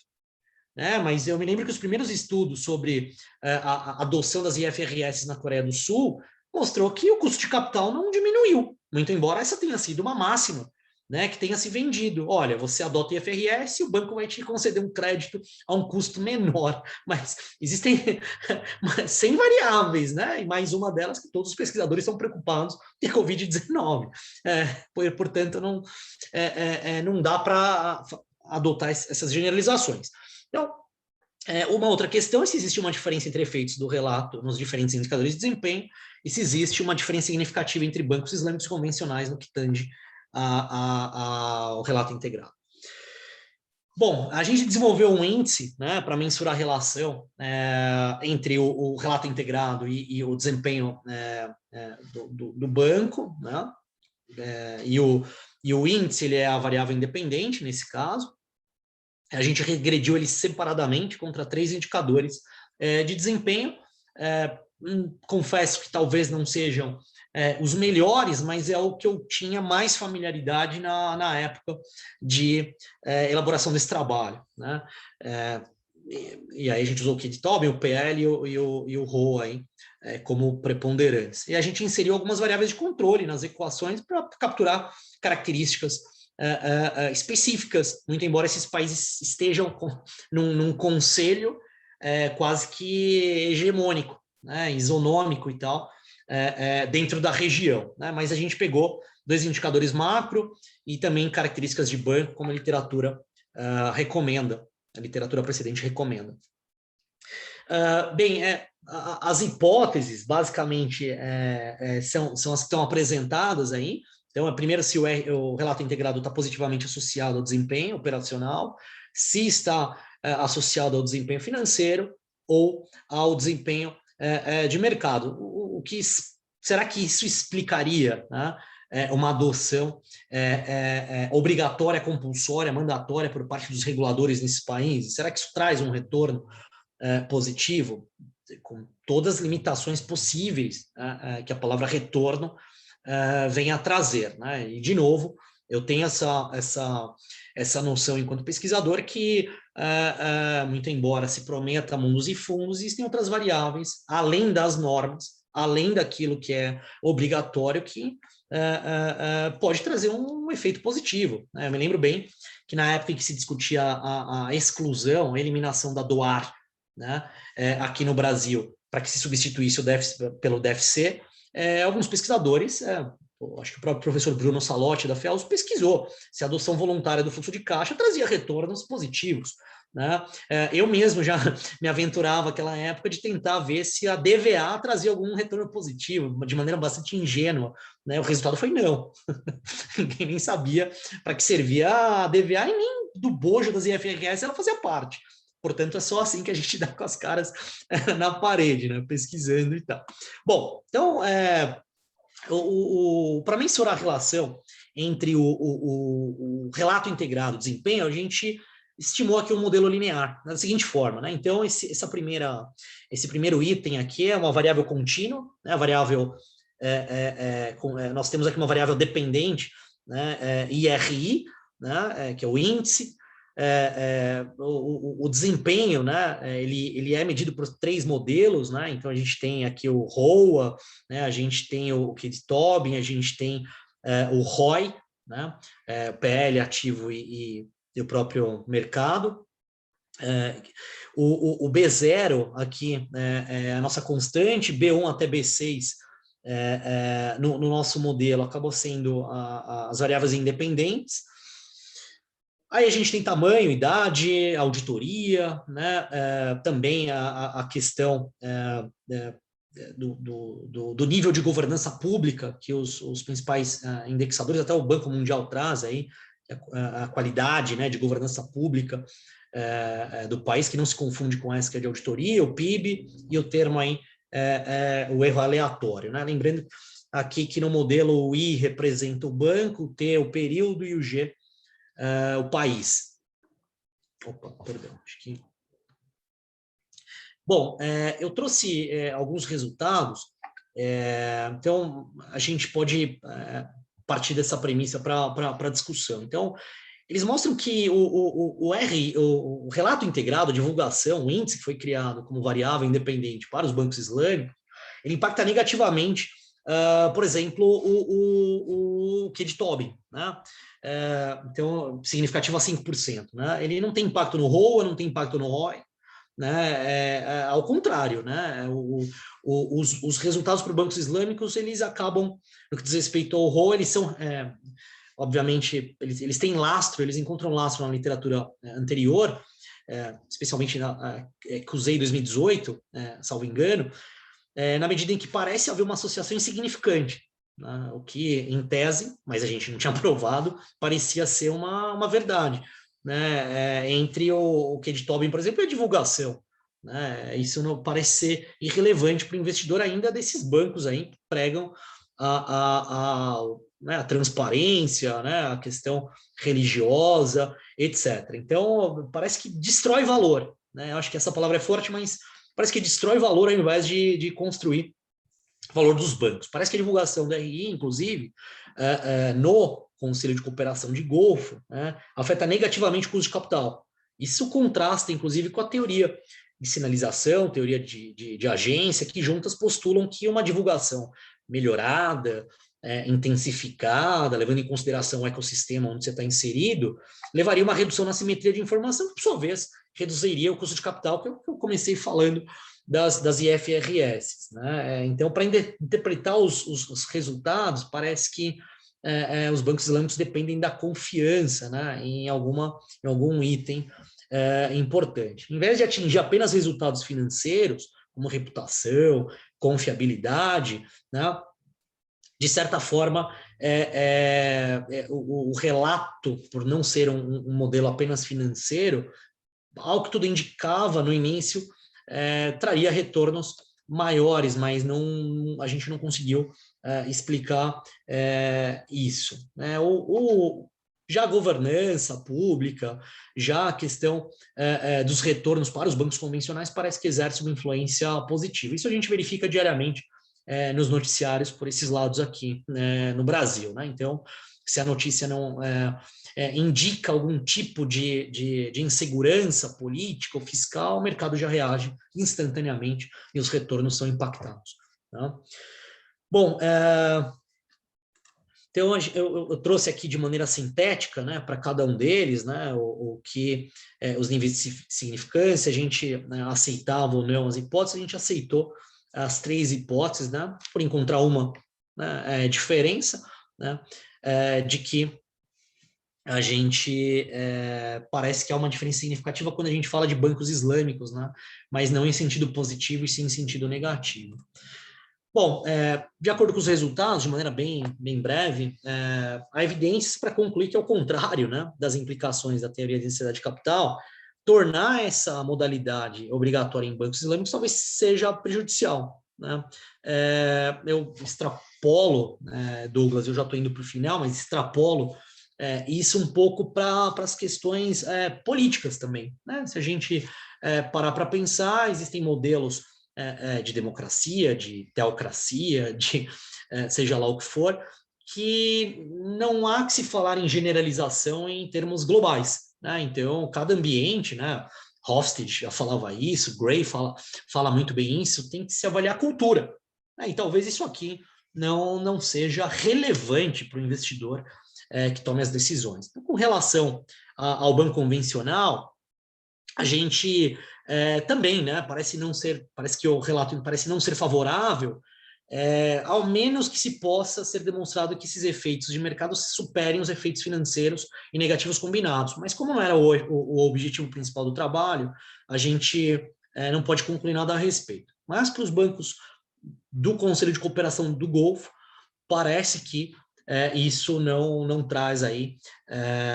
Mas eu me lembro que os primeiros estudos sobre a adoção das IFRS na Coreia do Sul mostrou que o custo de capital não diminuiu, muito embora essa tenha sido uma máxima, né, que tenha se vendido. Olha, você adota o IFRS e o banco vai te conceder um crédito a um custo menor, mas existem 100 variáveis, né, e mais uma delas que todos os pesquisadores estão preocupados, que é a Covid-19. Portanto, não dá para adotar essas generalizações. Então, uma outra questão é se existe uma diferença entre efeitos do relato nos diferentes indicadores de desempenho e se existe uma diferença significativa entre bancos islâmicos convencionais no que tange ao relato integrado. Bom, a gente desenvolveu um índice, né, para mensurar a relação entre o relato integrado e o desempenho do banco, né, e o índice ele é a variável independente nesse caso. A gente regrediu eles separadamente contra 3 indicadores de desempenho. Confesso que talvez não sejam os melhores, mas é o que eu tinha mais familiaridade na época de elaboração desse trabalho. Né? E aí a gente usou o Kid-Tobin, o PL e o ROA aí, como preponderantes. E a gente inseriu algumas variáveis de controle nas equações para capturar características específicas, muito embora esses países estejam num conselho quase que hegemônico, né, isonômico e tal, dentro da região. Né, mas a gente pegou 2 indicadores macro e também características de banco, como a literatura recomenda, a literatura precedente recomenda. Bem, as hipóteses, basicamente, são as que estão apresentadas aí. Então, a primeira, se o relato integrado está positivamente associado ao desempenho operacional, se está associado ao desempenho financeiro ou ao desempenho de mercado. Será que isso explicaria, né, uma adoção obrigatória, compulsória, mandatória por parte dos reguladores nesses países? Será que isso traz um retorno positivo, com todas as limitações possíveis que a palavra retorno vem a trazer, né? E, de novo, eu tenho essa noção enquanto pesquisador que, muito embora se prometa mundos e fundos, existem outras variáveis, além das normas, além daquilo que é obrigatório, que pode trazer um efeito positivo, né? Eu me lembro bem que na época em que se discutia a exclusão, a eliminação da DOAR, né, aqui no Brasil, para que se substituísse o déficit pelo DFC, alguns pesquisadores, acho que o próprio professor Bruno Salotti da FEALS pesquisou se a adoção voluntária do fluxo de caixa trazia retornos positivos, né? Eu mesmo já me aventurava naquela época de tentar ver se a DVA trazia algum retorno positivo, de maneira bastante ingênua, né? O resultado foi não. Ninguém nem sabia para que servia a DVA e nem do bojo das IFRS ela fazia parte. Portanto, é só assim que a gente dá com as caras na parede, né? Pesquisando e tal. Bom, então, para mensurar a relação entre o relato integrado, o desempenho, a gente estimou aqui um modelo linear, da seguinte forma, né? Então, esse primeiro item aqui é uma variável contínua, né? A variável, nós temos aqui uma variável dependente, né? IRI, né? Que é o índice. O desempenho, né? Ele é medido por 3 modelos, né? Então a gente tem aqui o ROA, né? A gente tem o Tobin, a gente tem o ROI, né? PL ativo e o próprio mercado. O B0 aqui é a nossa constante, B1 até B6 no nosso modelo acabou sendo as variáveis independentes. Aí a gente tem tamanho, idade, auditoria, né? Também a questão do nível de governança pública que os principais indexadores, até o Banco Mundial traz aí, a qualidade, né, de governança pública do país, que não se confunde com essa que é de auditoria, o PIB, e o termo aí, o erro aleatório, né? Lembrando aqui que no modelo o I representa o banco, o T o período e o G o país. Opa, perdão, acho que... Bom, eu trouxe alguns resultados, então a gente pode partir dessa premissa para a discussão. Então, eles mostram que o relato integrado, a divulgação, o índice que foi criado como variável independente para os bancos islâmicos, ele impacta negativamente, por exemplo, o QI de Tobin, né? Então, significativo a 5%. Né? Ele não tem impacto no ROA, não tem impacto no ROI, né? Ao contrário, né? Os resultados para os bancos islâmicos, eles acabam, no que diz respeito ao ROA, eles são... obviamente, eles têm lastro, eles encontram lastro na literatura anterior, especialmente que usei em 2018, salvo engano, na medida em que parece haver uma associação insignificante, né? O que, em tese, mas a gente não tinha provado, parecia ser uma verdade, né? Entre o QI de Tobin, por exemplo, e a divulgação. Né? Isso não parece ser irrelevante para o investidor ainda desses bancos aí que pregam né, a transparência, né, a questão religiosa, etc. Então, parece que destrói valor. Né? Eu acho que essa palavra é forte, mas parece que destrói valor ao invés de construir valor dos bancos. Parece que a divulgação da RI, inclusive, no Conselho de Cooperação de Golfo, né, afeta negativamente o custo de capital. Isso contrasta, inclusive, com a teoria de sinalização, teoria de agência, que juntas postulam que uma divulgação melhorada, intensificada, levando em consideração o ecossistema onde você está inserido, levaria a uma redução na simetria de informação, que, por sua vez, reduziria o custo de capital, que eu comecei falando das IFRS. Né? Então, para interpretar os resultados, parece que os bancos islâmicos dependem da confiança, né, em algum item importante. Em vez de atingir apenas resultados financeiros, como reputação, confiabilidade, né, de certa forma, o relato, por não ser um modelo apenas financeiro, ao que tudo indicava no início, traria retornos maiores, mas a gente não conseguiu explicar isso. Né? Já a governança pública, já a questão dos retornos para os bancos convencionais parece que exerce uma influência positiva. Isso a gente verifica diariamente nos noticiários por esses lados aqui no Brasil. Né? Então, se a notícia não indica algum tipo de insegurança política ou fiscal, o mercado já reage instantaneamente e os retornos são impactados. Tá? Bom, então eu trouxe aqui de maneira sintética, né, para cada um deles, né, o que os níveis de significância, a gente, né, aceitava ou não as hipóteses, a gente aceitou as 3 hipóteses, né, por encontrar uma, né, diferença, né, de que a gente parece que há uma diferença significativa quando a gente fala de bancos islâmicos, né, mas não em sentido positivo e sim em sentido negativo. Bom, de acordo com os resultados, de maneira bem breve, há evidências para concluir que, ao contrário, né, das implicações da teoria de necessidade de capital, tornar essa modalidade obrigatória em bancos islâmicos talvez seja prejudicial. Né? Eu extrapolo, Douglas, eu já estou indo para o final, mas extrapolo isso um pouco para as questões políticas também. Né? Se a gente parar para pensar, existem modelos de democracia, de teocracia, de seja lá o que for, que não há que se falar em generalização em termos globais. Né? Então, cada ambiente, né? Hofstede já falava isso, Gray fala muito bem isso, tem que se avaliar a cultura. Né? E talvez isso aqui não seja relevante para o investidor que tome as decisões. Então, com relação ao banco convencional, a gente também, né, parece que o relato parece não ser favorável, ao menos que se possa ser demonstrado que esses efeitos de mercado superem os efeitos financeiros e negativos combinados. Mas como não era o objetivo principal do trabalho, a gente não pode concluir nada a respeito. Mas para os bancos do Conselho de Cooperação do Golfo, parece que isso não traz aí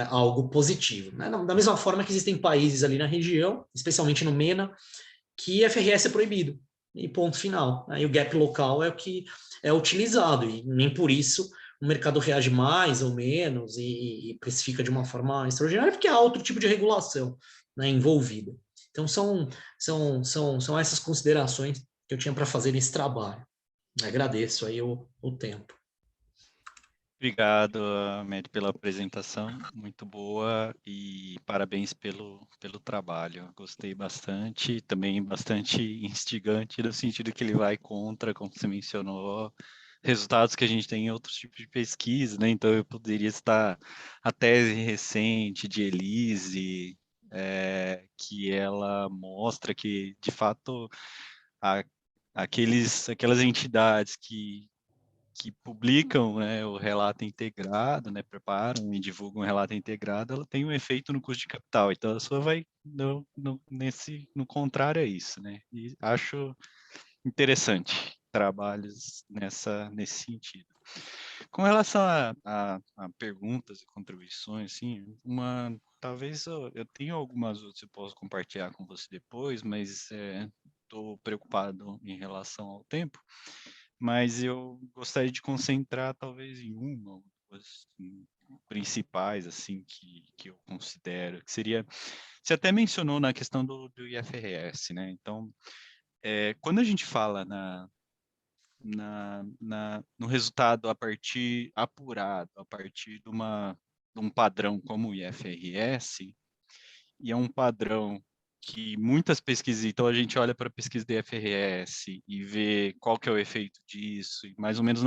algo positivo. Né? Da mesma forma que existem países ali na região, especialmente no MENA, que FRS é proibido, e ponto final. Aí o gap local é o que é utilizado, e nem por isso o mercado reage mais ou menos e precifica de uma forma extraordinária, porque há outro tipo de regulação, né, envolvida. Então, são essas considerações que eu tinha para fazer nesse trabalho. Agradeço aí o tempo. Obrigado, Ahmed, pela apresentação, muito boa, e parabéns pelo trabalho. Gostei bastante, também bastante instigante, no sentido que ele vai contra, como você mencionou, resultados que a gente tem em outros tipos de pesquisa, né? Então, eu poderia estar a tese recente de Elise, que ela mostra que, de fato, a, aquelas entidades que publicam, né, o relato integrado, né, preparam e divulgam o relato integrado, ela tem um efeito no custo de capital. Então, a sua vai no contrário a isso, né? E acho interessante trabalhos nesse sentido. Com relação a perguntas e contribuições, sim, talvez eu tenha algumas outras que eu posso compartilhar com você depois, mas estou preocupado em relação ao tempo. Mas eu gostaria de concentrar talvez em uma ou duas principais, assim, que eu considero, que seria, você até mencionou na questão do IFRS, né? Então, quando a gente fala no resultado apurado, a partir de um padrão como o IFRS, e é um padrão que muitas pesquisas, então a gente olha para a pesquisa do IFRS e vê qual que é o efeito disso, e mais ou menos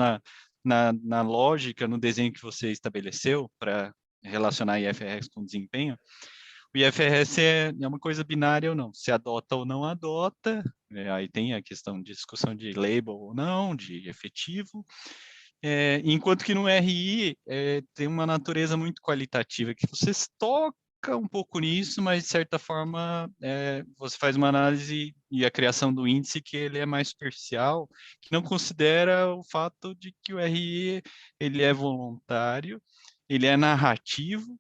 na lógica, no desenho que você estabeleceu para relacionar IFRS com desempenho, o IFRS é uma coisa binária ou não, se adota ou não adota, aí tem a questão de discussão de label ou não, de efetivo, enquanto que no RI tem uma natureza muito qualitativa, que você toca um pouco nisso, mas de certa forma você faz uma análise e a criação do índice que ele é mais superficial, que não considera o fato de que o RI ele é voluntário, ele é narrativo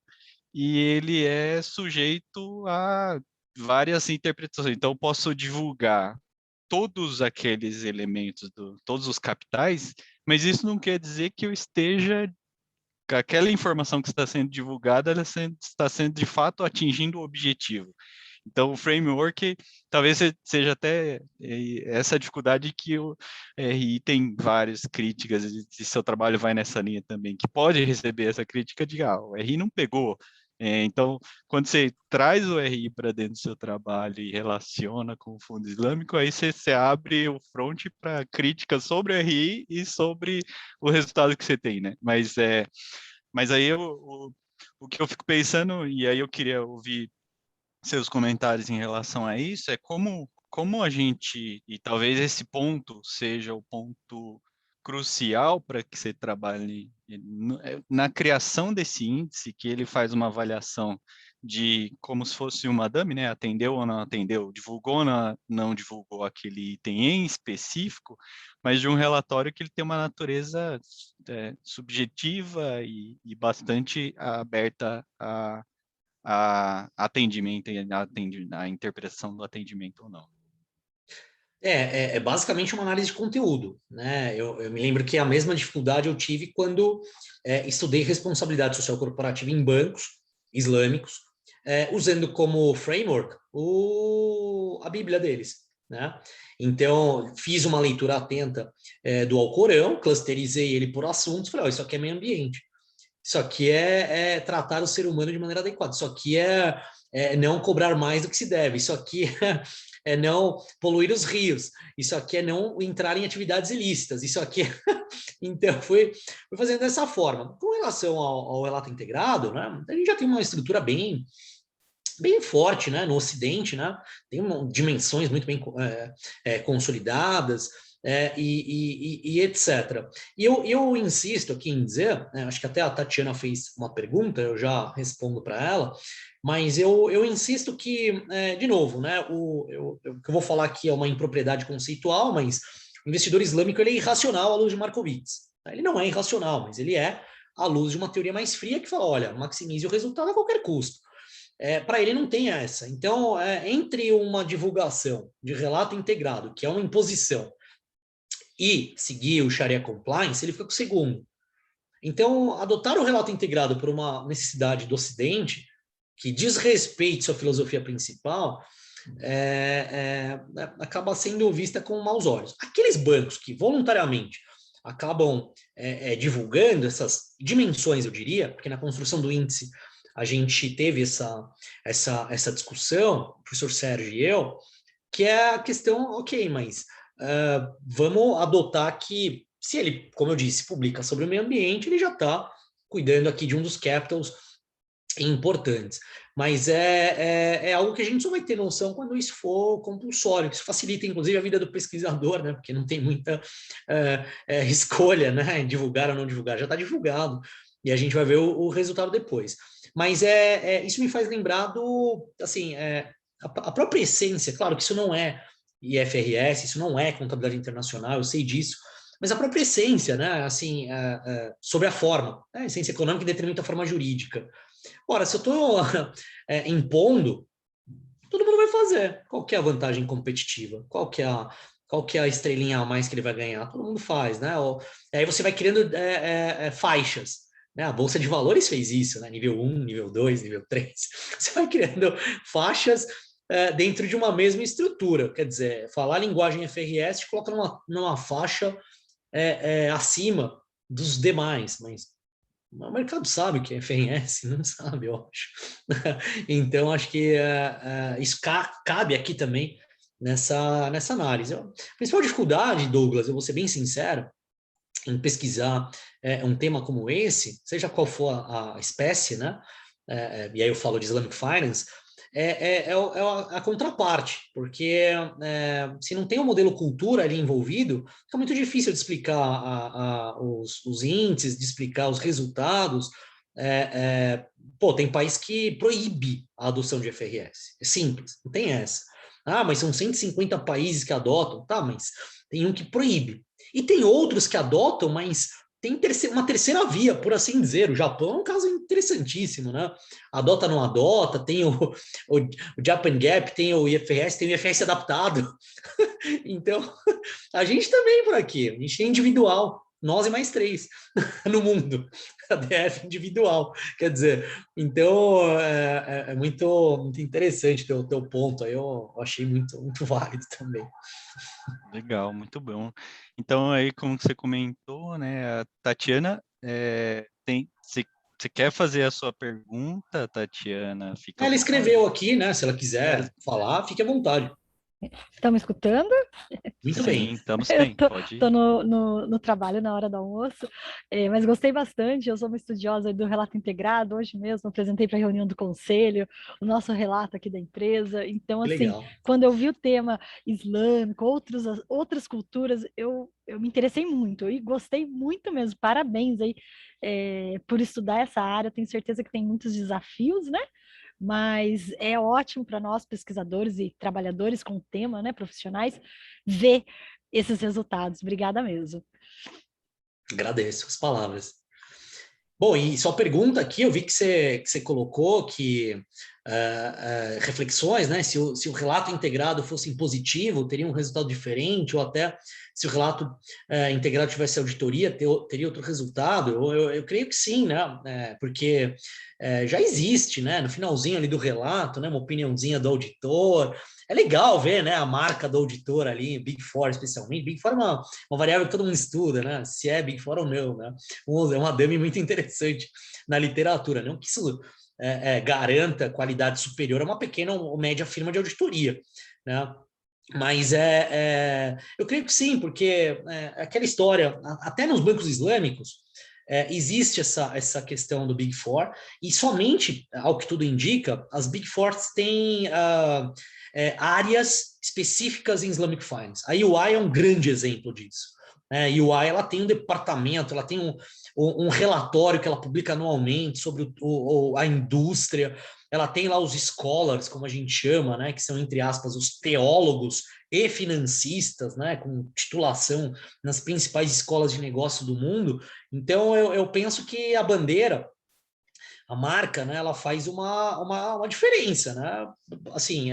e ele é sujeito a várias interpretações. Então, eu posso divulgar todos aqueles elementos, todos os capitais, mas isso não quer dizer que eu esteja, que aquela informação que está sendo divulgada, está sendo de fato atingindo o objetivo. Então, o framework talvez seja até essa dificuldade que o RI tem várias críticas, e seu trabalho vai nessa linha também, que pode receber essa crítica de, o RI não pegou Então, quando você traz o RI para dentro do seu trabalho e relaciona com o fundo islâmico, aí você abre o front para críticas sobre o RI e sobre o resultado que você tem, né? Mas aí o que eu fico pensando, e aí eu queria ouvir seus comentários em relação a isso, é como a gente, e talvez esse ponto seja o ponto crucial para que você trabalhe na criação desse índice, que ele faz uma avaliação de como se fosse uma dummy, né? Atendeu ou não atendeu, divulgou ou não divulgou aquele item em específico, mas de um relatório que ele tem uma natureza subjetiva e bastante aberta a atendimento e a interpretação do atendimento ou não. É basicamente uma análise de conteúdo, né? Eu me lembro que a mesma dificuldade eu tive quando estudei responsabilidade social corporativa em bancos islâmicos, usando como framework a Bíblia deles, né? Então, fiz uma leitura atenta do Alcorão, clusterizei ele por assuntos, falei, isso aqui é meio ambiente, isso aqui é tratar o ser humano de maneira adequada, isso aqui é não cobrar mais do que se deve, isso aqui é não poluir os rios, isso aqui é não entrar em atividades ilícitas, isso aqui é... Então, fui fazendo dessa forma. Com relação ao relato integrado, né, a gente já tem uma estrutura bem forte, né, no Ocidente, né, tem dimensões muito bem consolidadas, e etc. E eu insisto aqui em dizer, né, acho que até a Tatiana fez uma pergunta, eu já respondo para ela, mas eu insisto que, de novo, né, o que eu vou falar aqui é uma impropriedade conceitual, mas o investidor islâmico ele é irracional à luz de Markowitz. Ele não é irracional, mas ele é à luz de uma teoria mais fria que fala, olha, maximize o resultado a qualquer custo. Para ele não tem essa. Então, entre uma divulgação de relato integrado, que é uma imposição, e seguir o Sharia Compliance, ele fica com o segundo. Então, adotar o relato integrado por uma necessidade do Ocidente, que diz respeito à sua filosofia principal, acaba sendo vista com maus olhos. Aqueles bancos que voluntariamente acabam divulgando essas dimensões, eu diria, porque na construção do índice a gente teve essa discussão, o professor Sérgio e eu, que é a questão, ok, mas vamos adotar que, se ele, como eu disse, publica sobre o meio ambiente, ele já está cuidando aqui de um dos capitals importantes. Mas é algo que a gente só vai ter noção quando isso for compulsório. Isso facilita, inclusive, a vida do pesquisador, né? Porque não tem muita escolha, né? Divulgar ou não divulgar. Já está divulgado. E a gente vai ver o resultado depois. Mas isso me faz lembrar do, assim, a própria essência. Claro que isso não é IFRS, isso não é contabilidade internacional, eu sei disso. Mas a própria essência, né? Assim, sobre a forma. A essência econômica determina a forma jurídica. Ora, se eu estou impondo, todo mundo vai fazer. Qual que é a vantagem competitiva? Qual que é a estrelinha a mais que ele vai ganhar? Todo mundo faz, né? Aí você vai criando faixas. Né? A Bolsa de Valores fez isso, né? Nível 1, nível 2, nível 3. Você vai criando faixas dentro de uma mesma estrutura. Quer dizer, falar a linguagem FRS te coloca numa faixa acima dos demais, mas o mercado sabe o que é FRS, não sabe, eu acho. Então, acho que isso cabe aqui também nessa análise. A principal dificuldade, Douglas, eu vou ser bem sincero, em pesquisar um tema como esse, seja qual for a espécie, né? E aí eu falo de Islamic Finance, a contraparte, porque se não tem um modelo cultura ali envolvido, fica muito difícil de explicar os índices, de explicar os resultados. Tem país que proíbe a adoção de FRS. É simples, não tem essa. Ah, mas são 150 países que adotam. Tá, mas tem um que proíbe. E tem outros que adotam, mas tem uma terceira via, por assim dizer. O Japão é um caso interessantíssimo, né? Adota, não adota, tem o Japan Gap, tem o IFRS, tem o IFRS adaptado. Então, a gente também por aqui, a gente tem individual, nós e mais três no mundo, a DF individual. Quer dizer, então é muito interessante o teu ponto aí, eu achei muito válido também. Legal, muito bom. Então, aí, como você comentou, né, a Tatiana você quer fazer a sua pergunta, Tatiana? Fica à Ela vontade. escreveu aqui, né? Se ela quiser falar, fique à vontade. Estão me escutando? Muito Sim, bem. estamos Eu bem, tô, pode tô ir. no trabalho na hora do almoço, mas gostei bastante. Eu sou uma estudiosa do relato integrado. Hoje mesmo apresentei para a reunião do conselho o nosso relato aqui da empresa. Então, Que assim, legal. quando eu vi o tema islâmico, outras culturas, eu me interessei muito e gostei muito mesmo. Parabéns aí, por estudar essa área. Tenho certeza que tem muitos desafios, né? Mas é ótimo para nós, pesquisadores e trabalhadores com o tema, né, profissionais, ver esses resultados. Obrigada mesmo. Agradeço as palavras. Bom, e sua pergunta aqui, eu vi que você colocou que reflexões, né? Se o relato integrado fosse positivo, teria um resultado diferente, ou até se o relato integrado tivesse auditoria, teria outro resultado. Eu creio que sim, né? Porque já existe, né? No finalzinho ali do relato, né? Uma opiniãozinha do auditor. É legal ver, né? A marca do auditor ali, Big Four especialmente. Big Four é uma variável que todo mundo estuda, né? Se é Big Four ou não, né? É uma dummy muito interessante na literatura. Não que isso garanta qualidade superior a uma pequena ou média firma de auditoria, né? Mas eu creio que sim, porque aquela história, até nos bancos islâmicos, existe essa questão do Big Four, e somente, ao que tudo indica, as Big Fours têm áreas específicas em Islamic Finance. A UI é um grande exemplo disso. A UI ela tem um departamento, ela tem um relatório que ela publica anualmente sobre a indústria, ela tem lá os scholars, como a gente chama, né, que são, entre aspas, os teólogos e financistas, né, com titulação nas principais escolas de negócio do mundo. Então, eu penso que a bandeira, a marca, né, ela faz uma diferença, né? Assim,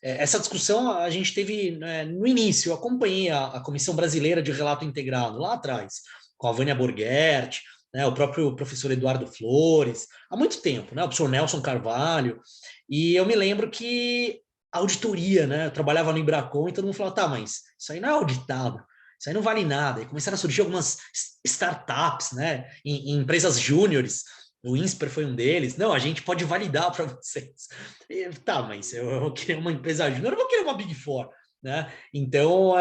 essa discussão a gente teve, né, no início. Eu acompanhei a Comissão Brasileira de Relato Integrado lá atrás, com a Vânia Borgert, né, o próprio professor Eduardo Flores, há muito tempo, né, o professor Nelson Carvalho, e eu me lembro que a auditoria, né, eu trabalhava no Ibracon e todo mundo falava, tá, mas isso aí não é auditado, isso aí não vale nada. E começaram a surgir algumas startups, né, em empresas júniores. O INSPER foi um deles. Não, a gente pode validar para vocês. Tá, mas eu vou querer uma empresa júnior, eu não vou querer uma Big Four, né? Então,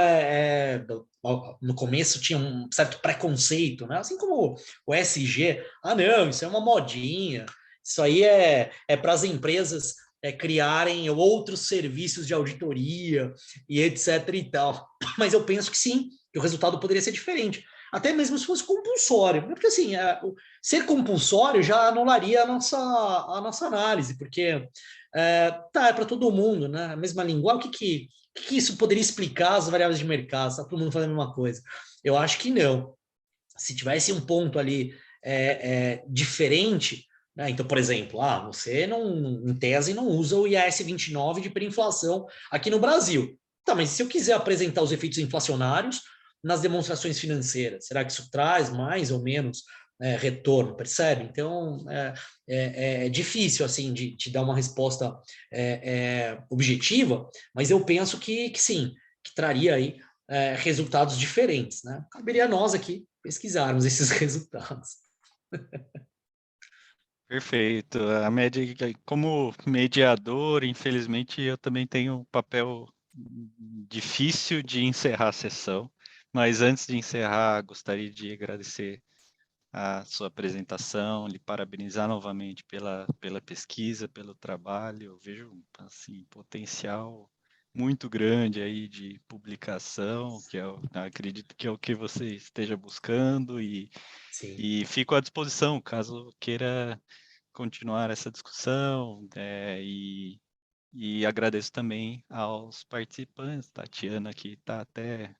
no começo tinha um certo preconceito, né? Assim como o SG. Ah, não, isso é uma modinha. Isso aí é para as empresas criarem outros serviços de auditoria e etc e tal. Mas eu penso que sim, que o resultado poderia ser diferente. Até mesmo se fosse compulsório. Porque, assim, ser compulsório já anularia a nossa análise, porque é para todo mundo, né? A mesma língua. O que isso poderia explicar as variáveis de mercado? Está todo mundo fazendo a mesma coisa? Eu acho que não. Se tivesse um ponto ali diferente, né? Então, por exemplo, você não, em tese, não usa o IAS 29 de hiperinflação aqui no Brasil. Tá, mas se eu quiser apresentar os efeitos inflacionários nas demonstrações financeiras, será que isso traz mais ou menos retorno, percebe? Então, é difícil, assim, de te dar uma resposta objetiva, mas eu penso que sim, que traria aí resultados diferentes, né? Caberia a nós aqui pesquisarmos esses resultados. Perfeito. A média, como mediador, infelizmente, eu também tenho um papel difícil de encerrar a sessão, mas antes de encerrar, gostaria de agradecer a sua apresentação, lhe parabenizar novamente pela pesquisa, pelo trabalho. Eu vejo assim potencial muito grande aí de publicação, que eu acredito que é o que você esteja buscando Sim. e fico à disposição caso queira continuar essa discussão, e agradeço também aos participantes, Tatiana, que está até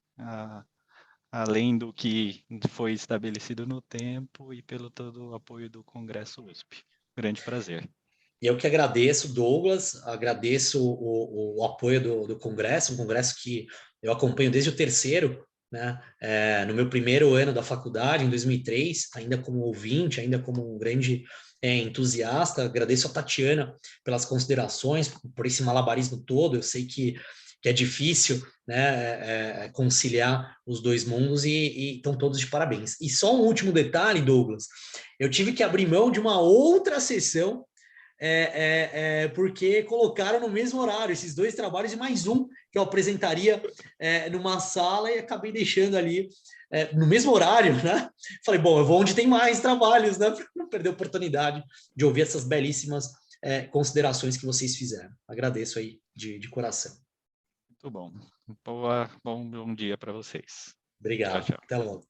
além do que foi estabelecido no tempo, e pelo todo o apoio do Congresso USP. Grande prazer. Eu que agradeço, Douglas, agradeço o apoio do Congresso, um congresso que eu acompanho desde o terceiro, né? No meu primeiro ano da faculdade, em 2003, ainda como ouvinte, ainda como um grande entusiasta. Agradeço a Tatiana pelas considerações, por esse malabarismo todo. Eu sei que que é difícil, né, conciliar os dois mundos e estão todos de parabéns. E só um último detalhe, Douglas, eu tive que abrir mão de uma outra sessão porque colocaram no mesmo horário esses dois trabalhos e mais um que eu apresentaria numa sala e acabei deixando ali no mesmo horário, né? Falei, bom, eu vou onde tem mais trabalhos, né? Para não perder a oportunidade de ouvir essas belíssimas considerações que vocês fizeram. Agradeço aí de coração. Muito bom. Bom dia para vocês. Obrigado. Tchau, tchau. Até logo.